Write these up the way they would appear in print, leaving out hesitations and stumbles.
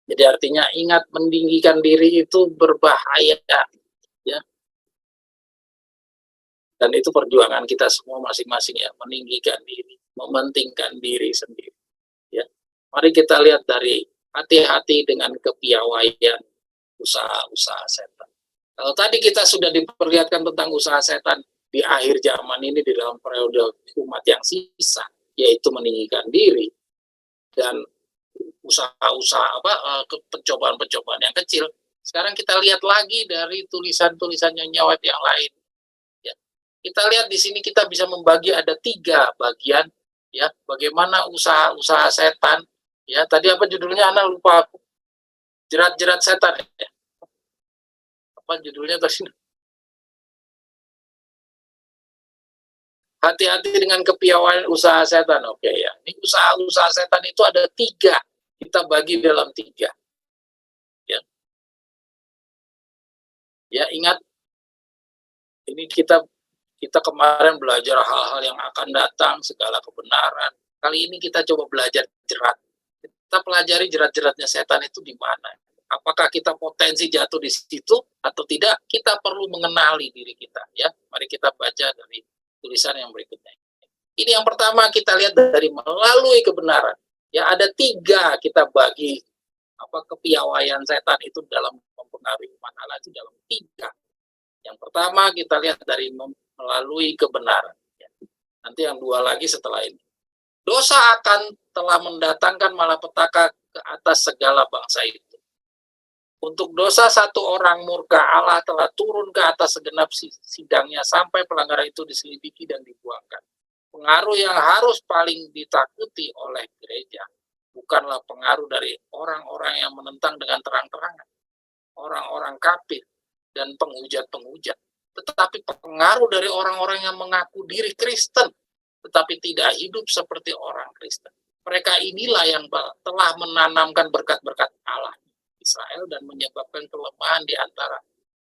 Jadi artinya ingat, meninggikan diri itu berbahaya, ya. Dan itu perjuangan kita semua masing-masing ya, meninggikan diri, mementingkan diri sendiri, ya. Mari kita lihat dari hati-hati dengan kepiawaian usaha-usaha setan. Kalau tadi kita sudah diperlihatkan tentang usaha setan di akhir zaman ini di dalam periode umat yang sisa, yaitu meninggikan diri dan usaha-usaha pencobaan-pencobaan yang kecil. Sekarang kita lihat lagi dari tulisan-tulisan nyawat yang lain. Ya. Kita lihat di sini kita bisa membagi ada 3 bagian, ya. Bagaimana usaha-usaha setan. Ya, tadi apa judulnya? Ana lupa aku. Jerat-jerat setan. Ya. Apa judulnya tadi? Hati-hati dengan kepiawaian usaha setan. Oke ya. Ini usaha-usaha setan itu ada 3. Kita bagi dalam 3. Ya. Ya, ingat, ini kita kemarin belajar hal-hal yang akan datang, segala kebenaran. Kali ini kita coba belajar jerat. Kita pelajari jerat-jeratnya setan itu di mana. Apakah kita potensi jatuh di situ atau tidak? Kita perlu mengenali diri kita, ya. Mari kita baca dari tulisan yang berikutnya. Ini yang pertama kita lihat dari melalui kebenaran. Ya, ada 3 kita bagi kepiawaian setan itu dalam mempengaruhi umat Allah itu dalam 3. Yang pertama kita lihat dari melalui kebenaran. Ya. Nanti yang 2 lagi setelah ini. Dosa akan telah mendatangkan malapetaka ke atas segala bangsa itu. Untuk dosa 1 orang murka Allah telah turun ke atas segenap sidangnya sampai pelanggaran itu diselidiki dan dibuangkan. Pengaruh yang harus paling ditakuti oleh gereja bukanlah pengaruh dari orang-orang yang menentang dengan terang-terangan, orang-orang kafir dan penghujat-penghujat, tetapi pengaruh dari orang-orang yang mengaku diri Kristen tetapi tidak hidup seperti orang Kristen. Mereka inilah yang telah menanamkan berkat-berkat Allah Israel dan menyebabkan kelemahan di antara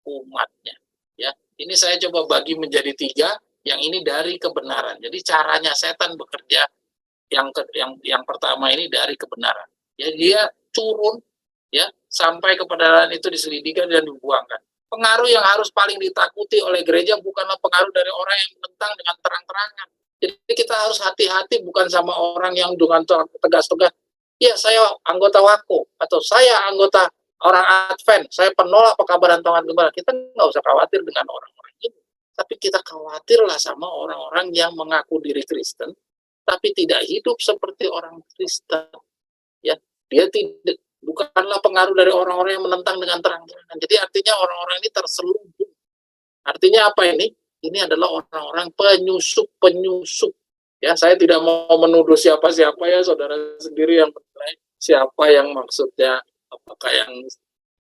umatnya. Ya, ini saya coba bagi menjadi 3. Yang ini dari kebenaran. Jadi caranya setan bekerja yang pertama ini dari kebenaran. Ya, dia turun, ya, sampai kebenaran itu diselidiki dan dibuangkan. Pengaruh yang harus paling ditakuti oleh gereja bukanlah pengaruh dari orang yang menentang dengan terang-terangan. Jadi kita harus hati-hati bukan sama orang yang dengan tegas-tegas, ya saya anggota WAKO, atau saya anggota orang Advent, saya penolak pekabaran Tuhan Gembala. Kita nggak usah khawatir dengan orang-orang ini. Tapi kita khawatirlah sama orang-orang yang mengaku diri Kristen, tapi tidak hidup seperti orang Kristen. Ya, dia bukanlah pengaruh dari orang-orang yang menentang dengan terang-terangan. Jadi artinya orang-orang ini terselubung. Artinya apa ini? Ini adalah orang-orang penyusup. Ya, saya tidak mau menuduh siapa-siapa, ya, saudara sendiri yang menilai siapa yang maksudnya, apakah yang,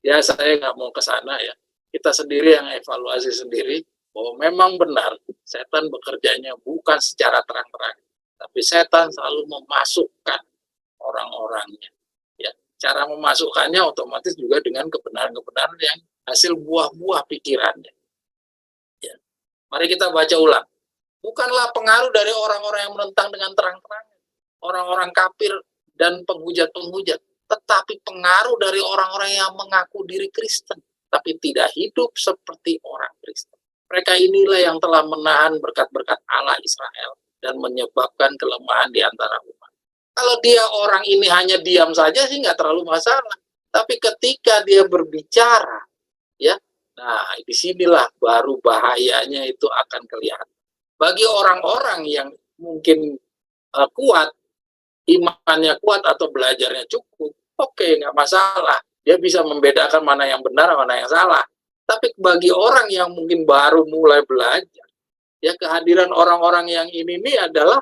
ya saya nggak mau ke sana, ya. Kita sendiri yang evaluasi sendiri bahwa memang benar setan bekerjanya bukan secara terang-terangan, tapi setan selalu memasukkan orang-orangnya. Ya, cara memasukkannya otomatis juga dengan kebenaran-kebenaran yang hasil buah-buah pikirannya. Ya. Mari kita baca ulang. Bukanlah pengaruh dari orang-orang yang menentang dengan terang-terangan, orang-orang kafir dan penghujat-penghujat, tetapi pengaruh dari orang-orang yang mengaku diri Kristen, tapi tidak hidup seperti orang Kristen. Mereka inilah yang telah menahan berkat-berkat Allah Israel dan menyebabkan kelemahan di antara umat. Kalau dia orang ini hanya diam saja sih nggak terlalu masalah. Tapi ketika dia berbicara, ya, nah disinilah baru bahayanya itu akan kelihatan. Bagi orang-orang yang mungkin kuat, imannya kuat atau belajarnya cukup, oke, nggak masalah. Dia bisa membedakan mana yang benar, mana yang salah. Tapi bagi orang yang mungkin baru mulai belajar, ya kehadiran orang-orang yang ini adalah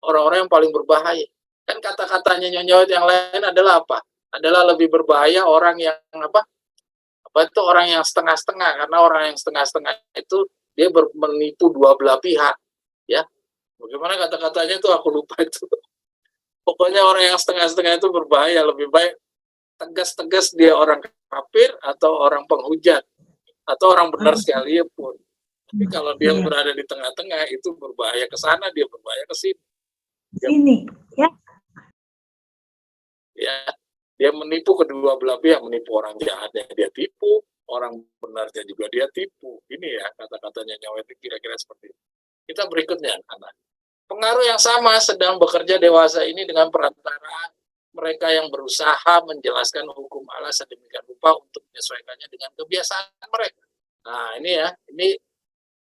orang-orang yang paling berbahaya. Kan kata-katanya Nyonya yang lain adalah apa? Adalah lebih berbahaya orang yang itu orang yang setengah-setengah, karena orang yang setengah-setengah itu dia menipu dua belah pihak, ya. Bagaimana kata-katanya itu aku lupa itu. Pokoknya orang yang setengah-setengah itu berbahaya. Lebih baik tegas-tegas dia orang kafir atau orang penghujat atau orang benar sekalipun. Tapi kalau dia berada di tengah-tengah itu berbahaya ke sana, dia berbahaya ke sini. Ini, ya. Ya. Dia menipu kedua belah pihak, menipu orang jahatnya dia tipu, orang benarnya juga dia tipu. Ini ya kata-katanya Nyawa itu kira-kira seperti itu. Kita berikutnya, anak. Pengaruh yang sama sedang bekerja dewasa ini dengan perantara mereka yang berusaha menjelaskan hukum Allah sedemikian rupa untuk menyesuaikannya dengan kebiasaan mereka. Nah, ini ya, ini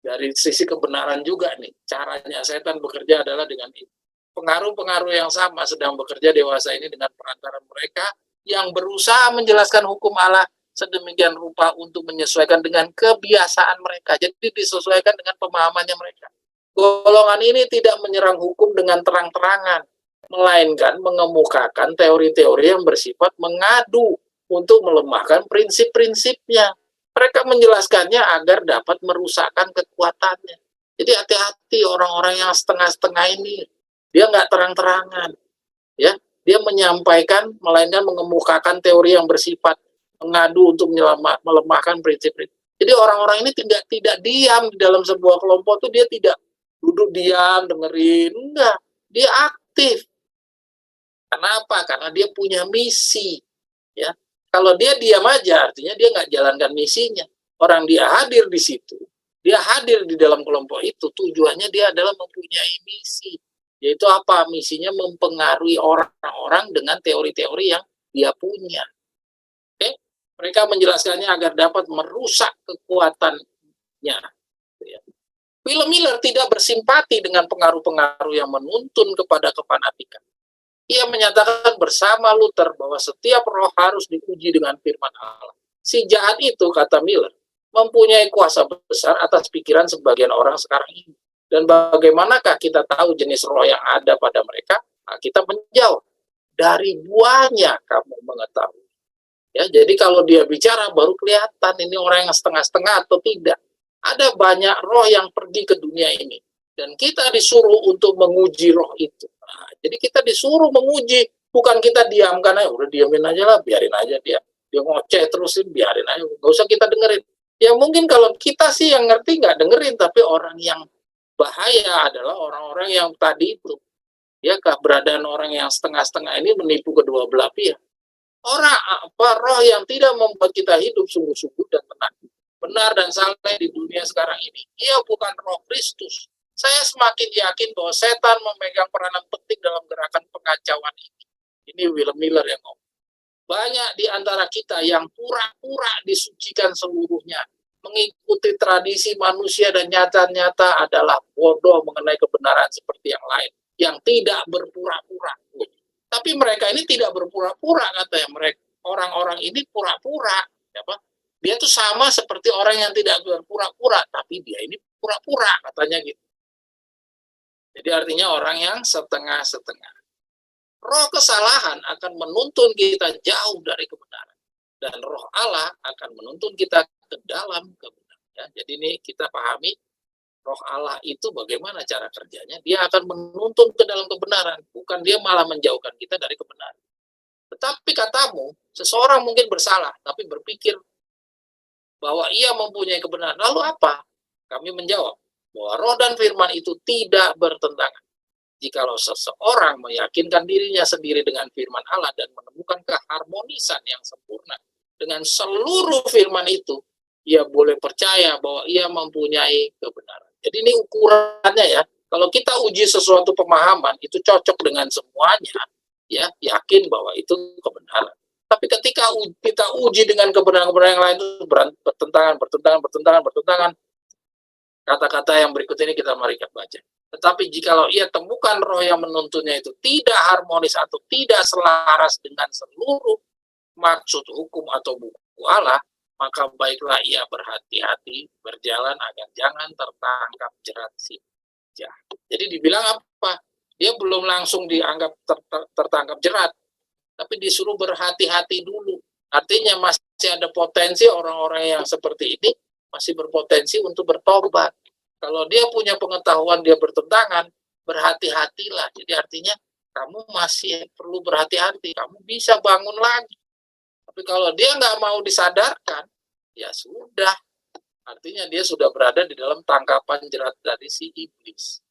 dari sisi kebenaran juga nih. Caranya setan bekerja adalah dengan itu. Pengaruh-pengaruh yang sama sedang bekerja dewasa ini dengan perantara mereka yang berusaha menjelaskan hukum Allah sedemikian rupa untuk menyesuaikan dengan kebiasaan mereka. Jadi disesuaikan dengan pemahamannya mereka. Golongan ini tidak menyerang hukum dengan terang-terangan, melainkan mengemukakan teori-teori yang bersifat mengadu untuk melemahkan prinsip-prinsipnya. Mereka menjelaskannya agar dapat merusakkan kekuatannya. Jadi hati-hati orang-orang yang setengah-setengah ini. Dia nggak terang-terangan. Ya, dia menyampaikan, melainkan mengemukakan teori yang bersifat mengadu untuk melemahkan prinsip-prinsip. Jadi orang-orang ini tidak diam di dalam sebuah kelompok itu, dia tidak duduk diam dengerin, enggak, dia aktif. Kenapa? Karena dia punya misi, ya. Kalau dia diam aja, artinya dia nggak jalankan misinya. Orang dia hadir di situ, dia hadir di dalam kelompok itu, tujuannya dia adalah mempunyai misi. Yaitu apa? Misinya mempengaruhi orang-orang dengan teori-teori yang dia punya. Oke? Mereka menjelaskannya agar dapat merusak kekuatannya. William Miller tidak bersimpati dengan pengaruh-pengaruh yang menuntun kepada kefanatikan. Ia menyatakan bersama Luther bahwa setiap roh harus diuji dengan firman Allah. Si jahat itu, kata Miller, mempunyai kuasa besar atas pikiran sebagian orang sekarang ini. Dan bagaimanakah kita tahu jenis roh yang ada pada mereka? Nah, kita menjawab, dari buahnya kamu mengetahui. Ya, jadi kalau dia bicara baru kelihatan ini orang yang setengah-setengah atau tidak. Ada banyak roh yang pergi ke dunia ini. Dan kita disuruh untuk menguji roh itu. Nah, jadi kita disuruh menguji. Bukan kita diamkan aja. Udah diamin aja lah, biarin aja dia. Dia ngoceh terusin, biarin aja. Gak usah kita dengerin. Ya mungkin kalau kita sih yang ngerti nggak dengerin. Tapi orang yang bahaya adalah orang-orang yang tadi itu. Ya, keberadaan orang yang setengah-setengah ini menipu kedua belah pihak. Orang apa roh yang tidak membuat kita hidup sungguh-sungguh dan tenang, benar dan saleh di dunia sekarang ini. Ia bukan roh Kristus. Saya semakin yakin bahwa setan memegang peranan penting dalam gerakan pengacauan ini. Ini William Miller yang ngomong. Banyak di antara kita yang pura-pura disucikan seluruhnya, mengikuti tradisi manusia dan nyata-nyata adalah bodoh mengenai kebenaran seperti yang lain, yang tidak berpura-pura. Tapi mereka ini tidak berpura-pura, katanya mereka. Orang-orang ini pura-pura. Dia tuh sama seperti orang yang tidak berpura-pura, tapi dia ini pura-pura, katanya gitu. Jadi artinya orang yang setengah-setengah. Roh kesalahan akan menuntun kita jauh dari kebenaran. Dan roh Allah akan menuntun kita ke dalam kebenaran. Ya, jadi ini kita pahami, roh Allah itu bagaimana cara kerjanya. Dia akan menuntun ke dalam kebenaran. Bukan dia malah menjauhkan kita dari kebenaran. Tetapi katamu, seseorang mungkin bersalah, tapi berpikir bahwa ia mempunyai kebenaran. Lalu apa? Kami menjawab bahwa roh dan firman itu tidak bertentangan. Jikalau seseorang meyakinkan dirinya sendiri dengan firman Allah dan menemukan keharmonisan yang sempurna dengan seluruh firman itu, ia boleh percaya bahwa ia mempunyai kebenaran. Jadi ini ukurannya ya. Kalau kita uji sesuatu pemahaman, itu cocok dengan semuanya, ya yakin bahwa itu kebenaran. Tapi ketika kita uji dengan kebenaran-kebenaran yang lain itu bertentangan. Kata-kata yang berikut ini mari kita baca. Tetapi jikalau ia temukan roh yang menuntunnya itu tidak harmonis atau tidak selaras dengan seluruh maksud hukum atau buku Allah, maka baiklah ia berhati-hati berjalan agar jangan tertangkap jerat si jahat. Jadi dibilang apa? Dia belum langsung dianggap tertangkap jerat, tapi disuruh berhati-hati dulu. Artinya masih ada potensi orang-orang yang seperti ini masih berpotensi untuk bertobat. Kalau dia punya pengetahuan dia bertentangan, berhati-hatilah. Jadi artinya kamu masih perlu berhati-hati. Kamu bisa bangun lagi. Tapi kalau dia nggak mau disadarkan, ya sudah. Artinya dia sudah berada di dalam tangkapan jerat dari si iblis.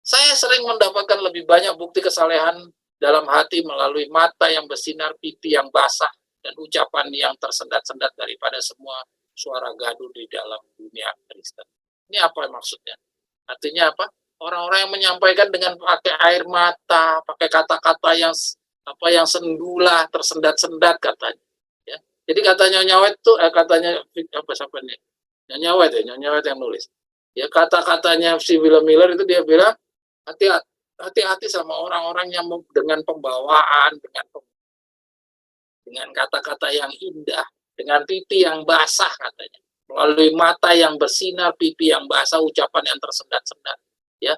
Saya sering mendapatkan lebih banyak bukti kesalehan dalam hati melalui mata yang bersinar, pipi yang basah, dan ucapan yang tersendat-sendat daripada semua suara gaduh di dalam dunia Kristen. Ini apa maksudnya? Artinya apa? Orang-orang yang menyampaikan dengan pakai air mata, pakai kata-kata yang sendulah, tersendat-sendat katanya. Ya. Jadi katanya Nyawet tuh, katanya apa siapa nih? Nyawet ya, Nyawet yang nulis. Ya kata-katanya si William Miller itu dia bilang hati-hati sama orang-orang yang dengan pembawaan, dengan kata-kata yang indah, dengan pipi yang basah katanya, melalui mata yang bersinar, pipi yang basah, ucapan yang tersendat-sendat, ya,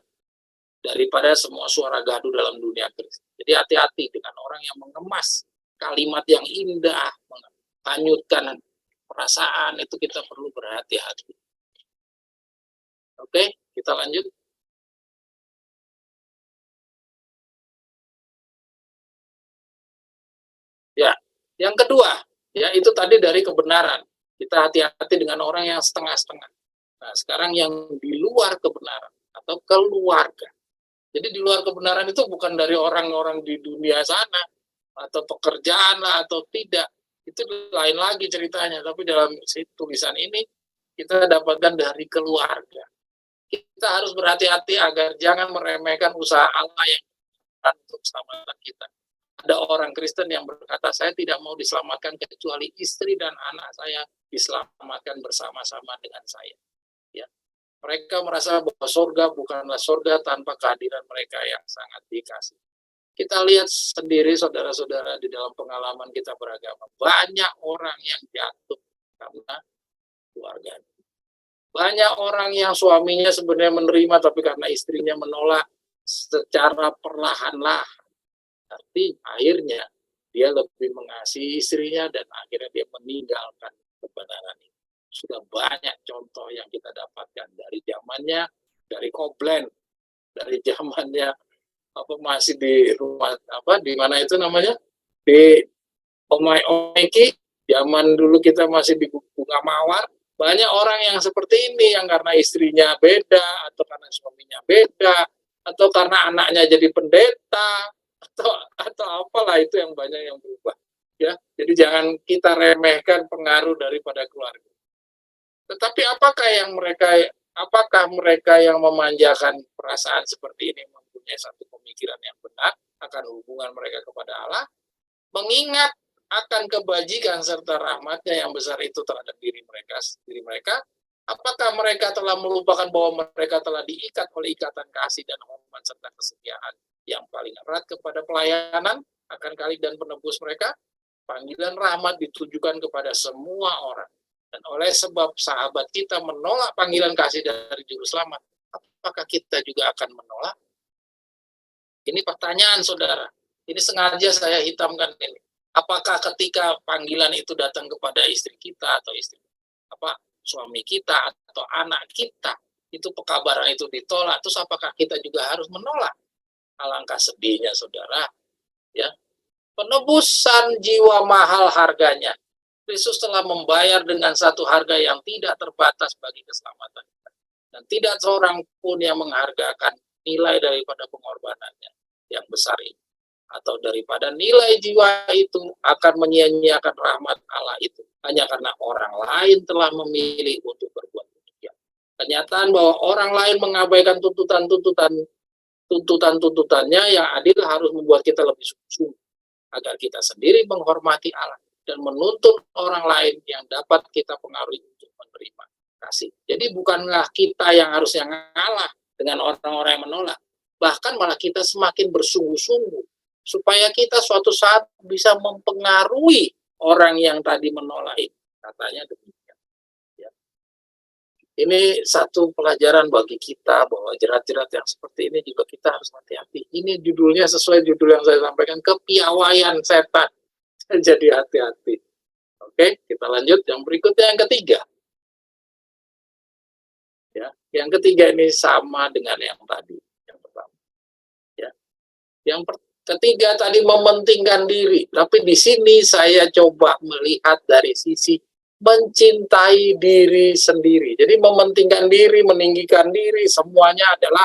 daripada semua suara gaduh dalam dunia Kristen. Jadi hati-hati dengan orang yang mengemas kalimat yang indah, menghanyutkan perasaan, itu kita perlu berhati-hati. Oke, kita lanjut. Ya, yang kedua, ya itu tadi dari kebenaran. Kita hati-hati dengan orang yang setengah-setengah. Nah, sekarang yang di luar kebenaran atau keluarga. Jadi di luar kebenaran itu bukan dari orang-orang di dunia sana atau pekerjaan lah atau tidak. Itu lain lagi ceritanya. Tapi dalam tulisan ini kita dapatkan dari keluarga. Kita harus berhati-hati agar jangan meremehkan usaha Allah yang untuk keselamatan kita. Ada orang Kristen yang berkata, saya tidak mau diselamatkan kecuali istri dan anak saya diselamatkan bersama-sama dengan saya. Ya. Mereka merasa bahwa surga bukanlah surga tanpa kehadiran mereka yang sangat dikasih. Kita lihat sendiri saudara-saudara di dalam pengalaman kita beragama. Banyak orang yang jatuh karena keluarganya. Banyak orang yang suaminya sebenarnya menerima tapi karena istrinya menolak secara perlahan-lahan. Tapi akhirnya dia lebih mengasihi istrinya dan akhirnya dia meninggalkan kebenaran ini. Sudah banyak contoh yang kita dapatkan dari zamannya, dari Koblen, dari zamannya masih di rumah di mana itu namanya, di Omeki, zaman dulu kita masih di Bunga Mawar. Banyak orang yang seperti ini yang karena istrinya beda atau karena suaminya beda atau karena anaknya jadi pendeta atau apalah, itu yang banyak yang berubah, ya. Jadi jangan kita remehkan pengaruh daripada keluarga. Tetapi apakah mereka yang memanjakan perasaan seperti ini mempunyai satu pemikiran yang benar akan hubungan mereka kepada Allah, mengingat akan kebajikan serta rahmatnya yang besar itu terhadap diri mereka, apakah mereka telah melupakan bahwa mereka telah diikat oleh ikatan kasih dan hormat serta kesetiaan yang paling erat kepada pelayanan akan kali dan penebus mereka? Panggilan rahmat ditujukan kepada semua orang. Dan oleh sebab sahabat kita menolak panggilan kasih dari juru selamat, apakah kita juga akan menolak? Ini pertanyaan saudara. Ini sengaja saya hitamkan ini. Apakah ketika panggilan itu datang kepada istri kita atau suami kita atau anak kita, itu pekabaran itu ditolak, terus apakah kita juga harus menolak? Alangkah sedihnya saudara, ya. Penebusan jiwa mahal harganya. Kristus telah membayar dengan satu harga yang tidak terbatas bagi keselamatan kita. Dan tidak seorang pun yang menghargakan nilai daripada pengorbanannya yang besar ini. Atau daripada nilai jiwa itu akan menyia-nyiakan rahmat Allah itu hanya karena orang lain telah memilih untuk berbuat demikian. Kenyataan bahwa orang lain mengabaikan tuntutannya yang adil harus membuat kita lebih sungguh-sungguh agar kita sendiri menghormati Allah dan menuntun orang lain yang dapat kita pengaruhi untuk menerima kasih. Jadi bukanlah kita yang harusnya ngalah dengan orang-orang yang menolak, bahkan malah kita semakin bersungguh-sungguh supaya kita suatu saat bisa mempengaruhi orang yang tadi menolak itu. Katanya demikian. Ya. Ini satu pelajaran bagi kita bahwa jerat-jerat yang seperti ini juga kita harus hati-hati. Ini judulnya sesuai judul yang saya sampaikan, kepiawaian setan. Jadi hati-hati. Oke, kita lanjut. Yang berikutnya yang ketiga. Ya, yang ketiga ini sama dengan yang tadi, yang pertama. Ya. Yang ketiga tadi mementingkan diri, tapi di sini saya coba melihat dari sisi mencintai diri sendiri. Jadi mementingkan diri, meninggikan diri, semuanya adalah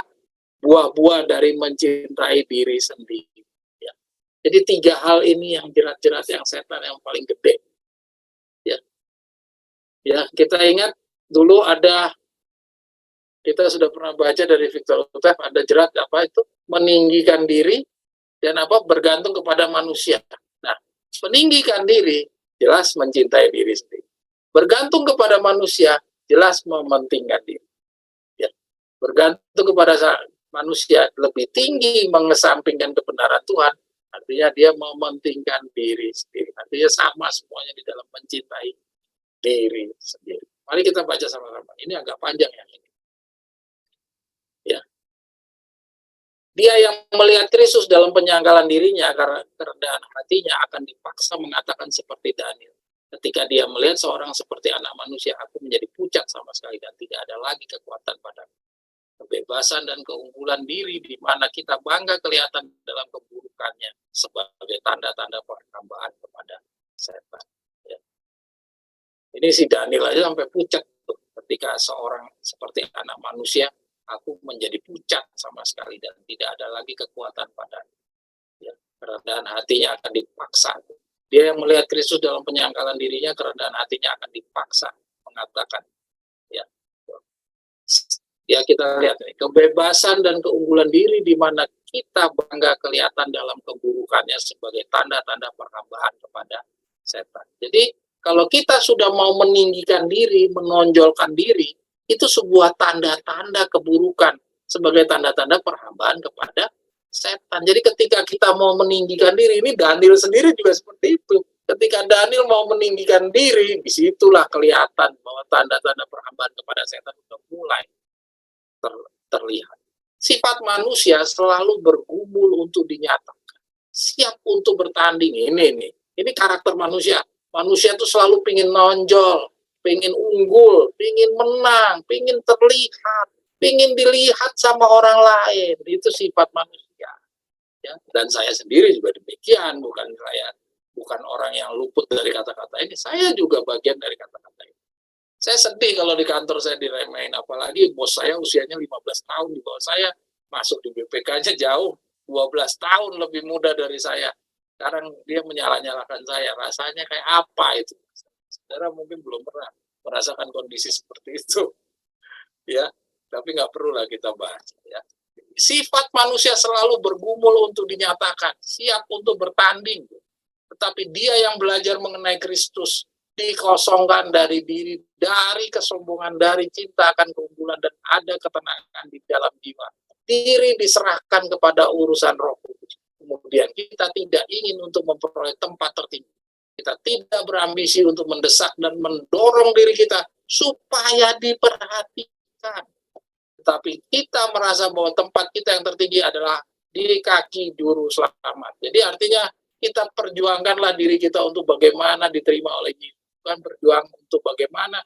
buah-buah dari mencintai diri sendiri. Ya. Jadi 3 hal ini yang jerat-jerat yang setan yang paling gede. Ya. Ya, kita ingat dulu kita sudah pernah baca dari Victor Utef, ada jerat apa itu? Meninggikan diri dan bergantung kepada manusia. Nah, meninggikan diri jelas mencintai diri sendiri. Bergantung kepada manusia jelas mementingkan diri. Ya. Bergantung kepada manusia lebih tinggi mengesampingkan kebenaran Tuhan, artinya dia mementingkan diri sendiri. Artinya sama semuanya di dalam mencintai diri sendiri. Mari kita baca sama-sama. Ini agak panjang ya. Ya. Dia yang melihat Kristus dalam penyangkalan dirinya karena kerendahan hatinya akan dipaksa mengatakan seperti Daniel. Ketika dia melihat seorang seperti anak manusia, aku menjadi pucat sama sekali dan tidak ada lagi kekuatan padaku. Kebebasan dan keunggulan diri di mana kita bangga kelihatan dalam keburukannya sebagai tanda-tanda pertambahan kepada setan. Ya. Ini si Daniel aja sampai pucat tuh, ketika seorang seperti anak manusia, aku menjadi pucat sama sekali dan tidak ada lagi kekuatan padanya. Ya, kerendahan hatinya akan dipaksa. Dia yang melihat Kristus dalam penyangkalan dirinya, kerendahan hatinya akan dipaksa mengatakan, ya kita lihat nih, kebebasan dan keunggulan diri di mana kita bangga kelihatan dalam keburukannya sebagai tanda-tanda perhambahan kepada setan. Jadi kalau kita sudah mau meninggikan diri, menonjolkan diri, itu sebuah tanda-tanda keburukan sebagai tanda-tanda perhambaan kepada setan. Jadi ketika kita mau meninggikan diri, ini Daniel sendiri juga seperti itu. Ketika Daniel mau meninggikan diri, disitulah kelihatan bahwa tanda-tanda perhambaan kepada setan sudah mulai terlihat. Sifat manusia selalu bergumul untuk dinyatakan, siap untuk bertanding. Ini karakter manusia. Manusia itu selalu pingin nonjol, pingin unggul, pingin menang, pingin terlihat, pingin dilihat sama orang lain. Itu sifat manusia. Ya, dan saya sendiri juga demikian, bukan orang yang luput dari kata-kata ini. Saya juga bagian dari kata-kata ini. Saya sedih kalau di kantor saya diremehin, apalagi bos saya usianya 15 tahun di bawah saya, masuk di BPK-nya jauh, 12 tahun lebih muda dari saya. Sekarang dia menyalah-nyalahkan saya, rasanya kayak apa itu? Saudara mungkin belum pernah merasakan kondisi seperti itu, ya. Tapi nggak perlu lah kita bahas, ya. Sifat manusia selalu bergumul untuk dinyatakan, siap untuk bertanding. Tetapi dia yang belajar mengenai Kristus, dikosongkan dari diri, dari kesombongan, dari cinta akan keunggulan, dan ada ketenangan di dalam jiwa. Diri diserahkan kepada urusan Roh Kudus. Kemudian kita tidak ingin untuk memperoleh tempat tertinggi. Kita tidak berambisi untuk mendesak dan mendorong diri kita supaya diperhatikan. Tetapi kita merasa bahwa tempat kita yang tertinggi adalah di kaki juru selamat. Jadi artinya kita perjuangkanlah diri kita untuk bagaimana diterima oleh Yesus. Bukan berjuang untuk bagaimana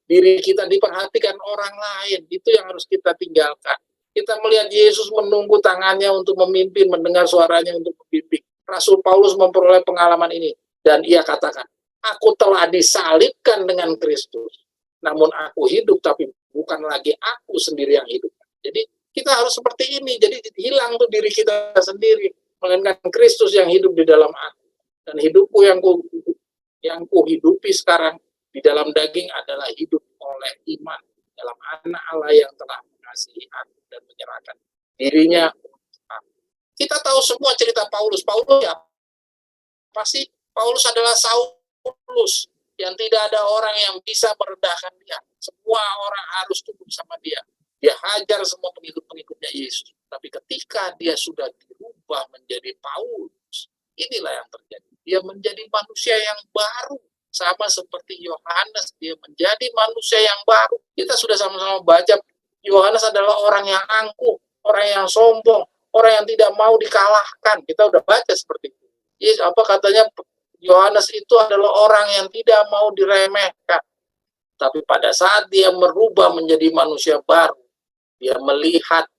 diri kita diperhatikan orang lain. Itu yang harus kita tinggalkan. Kita melihat Yesus menunggu tangannya untuk memimpin, mendengar suaranya untuk membimbing. Rasul Paulus memperoleh pengalaman ini. Dan ia katakan, aku telah disalibkan dengan Kristus. Namun aku hidup, tapi bukan lagi aku sendiri yang hidup. Jadi kita harus seperti ini. Jadi hilang tuh diri kita sendiri. Melainkan Kristus yang hidup di dalam aku. Dan hidupku yang kuhidupi sekarang di dalam daging adalah hidup oleh iman dalam anak Allah yang telah mengasihi aku dan menyerahkan dirinya untuk aku. Kita tahu semua cerita Paulus. Paulus ya pasti Paulus adalah Saulus yang tidak ada orang yang bisa merendahkan dia. Semua orang harus tunduk sama dia. Dia hajar semua pengikut-pengikutnya Yesus. Tapi ketika dia sudah dirubah menjadi Paulus, inilah yang terjadi. Dia menjadi manusia yang baru. Sama seperti Yohanes, dia menjadi manusia yang baru. Kita sudah sama-sama baca, Yohanes adalah orang yang angkuh, orang yang sombong, orang yang tidak mau dikalahkan. Kita udah baca seperti itu. Yes, katanya Yohanes itu adalah orang yang tidak mau diremehkan. Tapi pada saat dia merubah menjadi manusia baru, dia melihat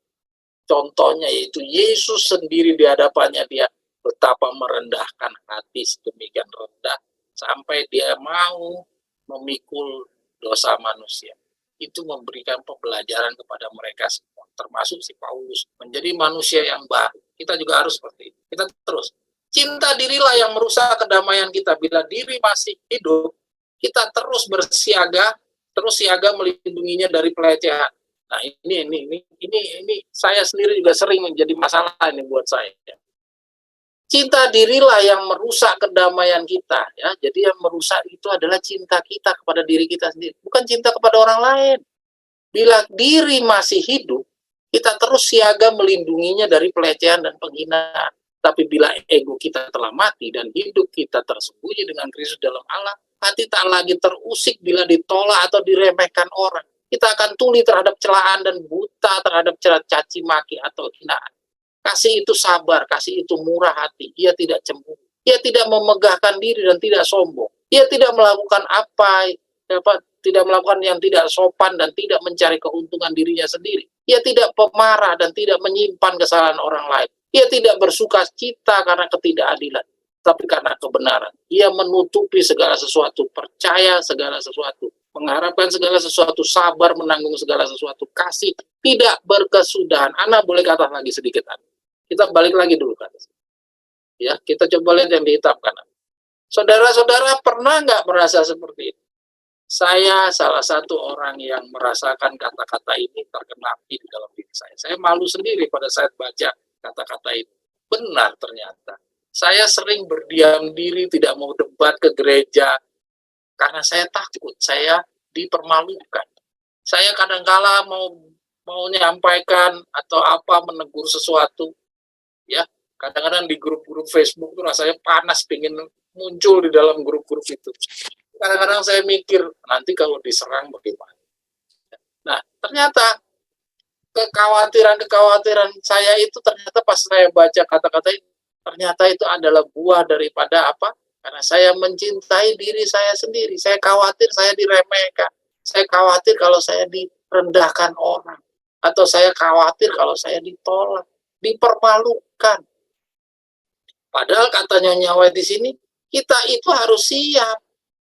contohnya, yaitu Yesus sendiri di hadapannya, dia betapa merendahkan hati sedemikian rendah sampai dia mau memikul dosa manusia. Itu memberikan pembelajaran kepada mereka semua, termasuk si Paulus, menjadi manusia yang baru. Kita juga harus seperti itu. Kita terus Cinta dirilah yang merusak kedamaian kita. Bila diri masih hidup, kita terus bersiaga, terus siaga melindunginya dari pelecehan. Nah, ini saya sendiri juga sering menjadi masalah ini buat saya. Cinta dirilah yang merusak kedamaian kita, ya. Jadi yang merusak itu adalah cinta kita kepada diri kita sendiri, bukan cinta kepada orang lain. Bila diri masih hidup, kita terus siaga melindunginya dari pelecehan dan penghinaan. Tapi bila ego kita telah mati dan hidup kita tersembunyi dengan Kristus dalam Allah, hati tak lagi terusik bila ditolak atau diremehkan orang. Kita akan tuli terhadap celaan dan buta terhadap caci maki atau hinaan. Kasih itu sabar, kasih itu murah hati. Ia tidak cemburu. Ia tidak memegahkan diri dan tidak sombong. Ia tidak melakukan tidak melakukan yang tidak sopan dan tidak mencari keuntungan dirinya sendiri. Ia tidak pemarah dan tidak menyimpan kesalahan orang lain. Ia tidak bersuka cita karena ketidakadilan, tapi karena kebenaran. Ia menutupi segala sesuatu, percaya segala sesuatu, mengharapkan segala sesuatu, sabar menanggung segala sesuatu, kasih tidak berkesudahan. Ana boleh kata lagi sedikit, Ana. Kita balik lagi dulu ke atas. Ya, kita coba lihat yang di hitam kanan. Saudara-saudara pernah nggak merasa seperti itu? Saya salah satu orang yang merasakan kata-kata ini tergenapi di dalam diri saya. Saya malu sendiri pada saat baca kata-kata itu. Benar ternyata. Saya sering berdiam diri, tidak mau debat ke gereja, karena saya takut, saya dipermalukan. Saya kadang-kala mau menyampaikan atau menegur sesuatu, ya. Kadang-kadang di grup-grup Facebook itu rasanya panas, pengen muncul di dalam grup-grup itu. Kadang-kadang saya mikir, nanti kalau diserang bagaimana? Nah, ternyata kekhawatiran saya itu ternyata pas saya baca kata-kata itu, ternyata itu adalah buah daripada apa? Karena saya mencintai diri saya sendiri. Saya khawatir saya diremehkan. Saya khawatir kalau saya direndahkan orang. Atau saya khawatir kalau saya ditolak, dipermalukan. Padahal katanya nyawa di sini, kita itu harus siap.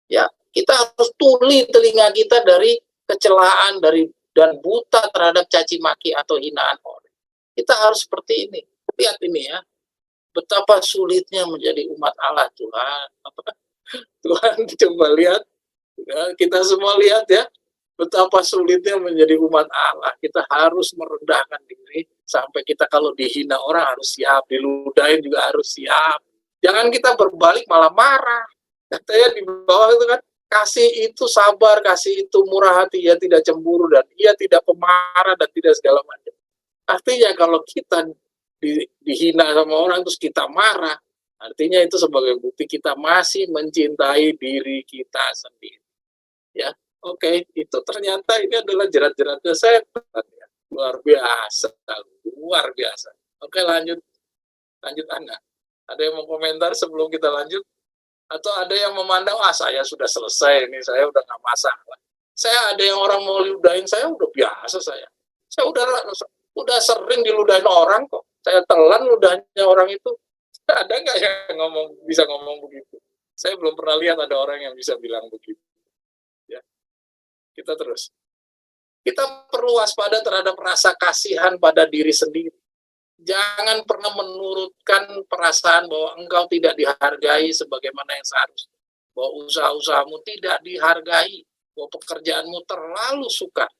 Ya, kita harus tuli telinga kita dari kecelaan dan buta terhadap caci maki atau hinaan orang. Kita harus seperti ini. Lihat ini ya, betapa sulitnya menjadi umat Allah, Tuhan. Tuhan coba lihat, ya, kita semua lihat ya, betapa sulitnya menjadi umat Allah. Kita harus merendahkan diri sampai kita kalau dihina orang harus siap, diludahin juga harus siap. Jangan kita berbalik malah marah. Katanya di bawah itu kan, kasih itu sabar, kasih itu murah hati, ia tidak cemburu dan ia tidak pemarah dan tidak segala macam. Artinya kalau kita dihina sama orang terus kita marah, artinya itu sebagai bukti kita masih mencintai diri kita sendiri. Ya, oke, itu ternyata ini adalah jerat-jeratnya setan ya. Luar biasa, luar biasa. Oke, lanjut Anda. Ada yang mau komentar sebelum kita lanjut? Atau ada yang memandang, saya sudah selesai, ini saya udah nggak masalah. Saya ada yang orang mau ludahin, saya udah biasa saya. Saya udah sering diludahin orang kok. Saya telan ludahnya orang itu. Ada nggak yang bisa ngomong begitu? Saya belum pernah lihat ada orang yang bisa bilang begitu. Ya, kita terus. Kita perlu waspada terhadap rasa kasihan pada diri sendiri. Jangan pernah menurutkan perasaan bahwa engkau tidak dihargai sebagaimana yang seharusnya. Bahwa usaha-usahamu tidak dihargai. Bahwa pekerjaanmu terlalu sukar.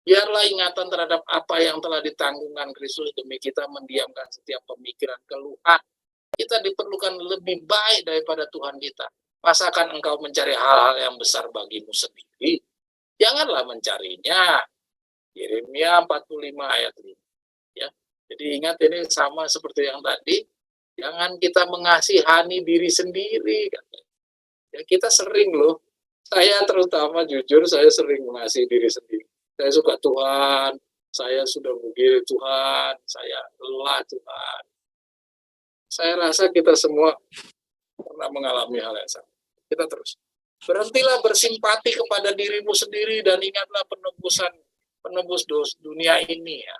Biarlah ingatan terhadap apa yang telah ditanggungkan Kristus demi kita mendiamkan setiap pemikiran keluhan. Kita diperlukan lebih baik daripada Tuhan kita. Masakan engkau mencari hal-hal yang besar bagimu sendiri? Janganlah mencarinya. Yeremia 45 ayat 5. Ya. Jadi ingat ini sama seperti yang tadi, jangan kita mengasihani diri sendiri. Ya, kita sering loh, saya terutama jujur, saya sering mengasihi diri sendiri. Saya suka Tuhan, saya sudah begini Tuhan, saya lelah Tuhan. Saya rasa kita semua pernah mengalami hal yang sama. Kita terus. Berhentilah bersimpati kepada dirimu sendiri dan ingatlah penebus dunia ini ya.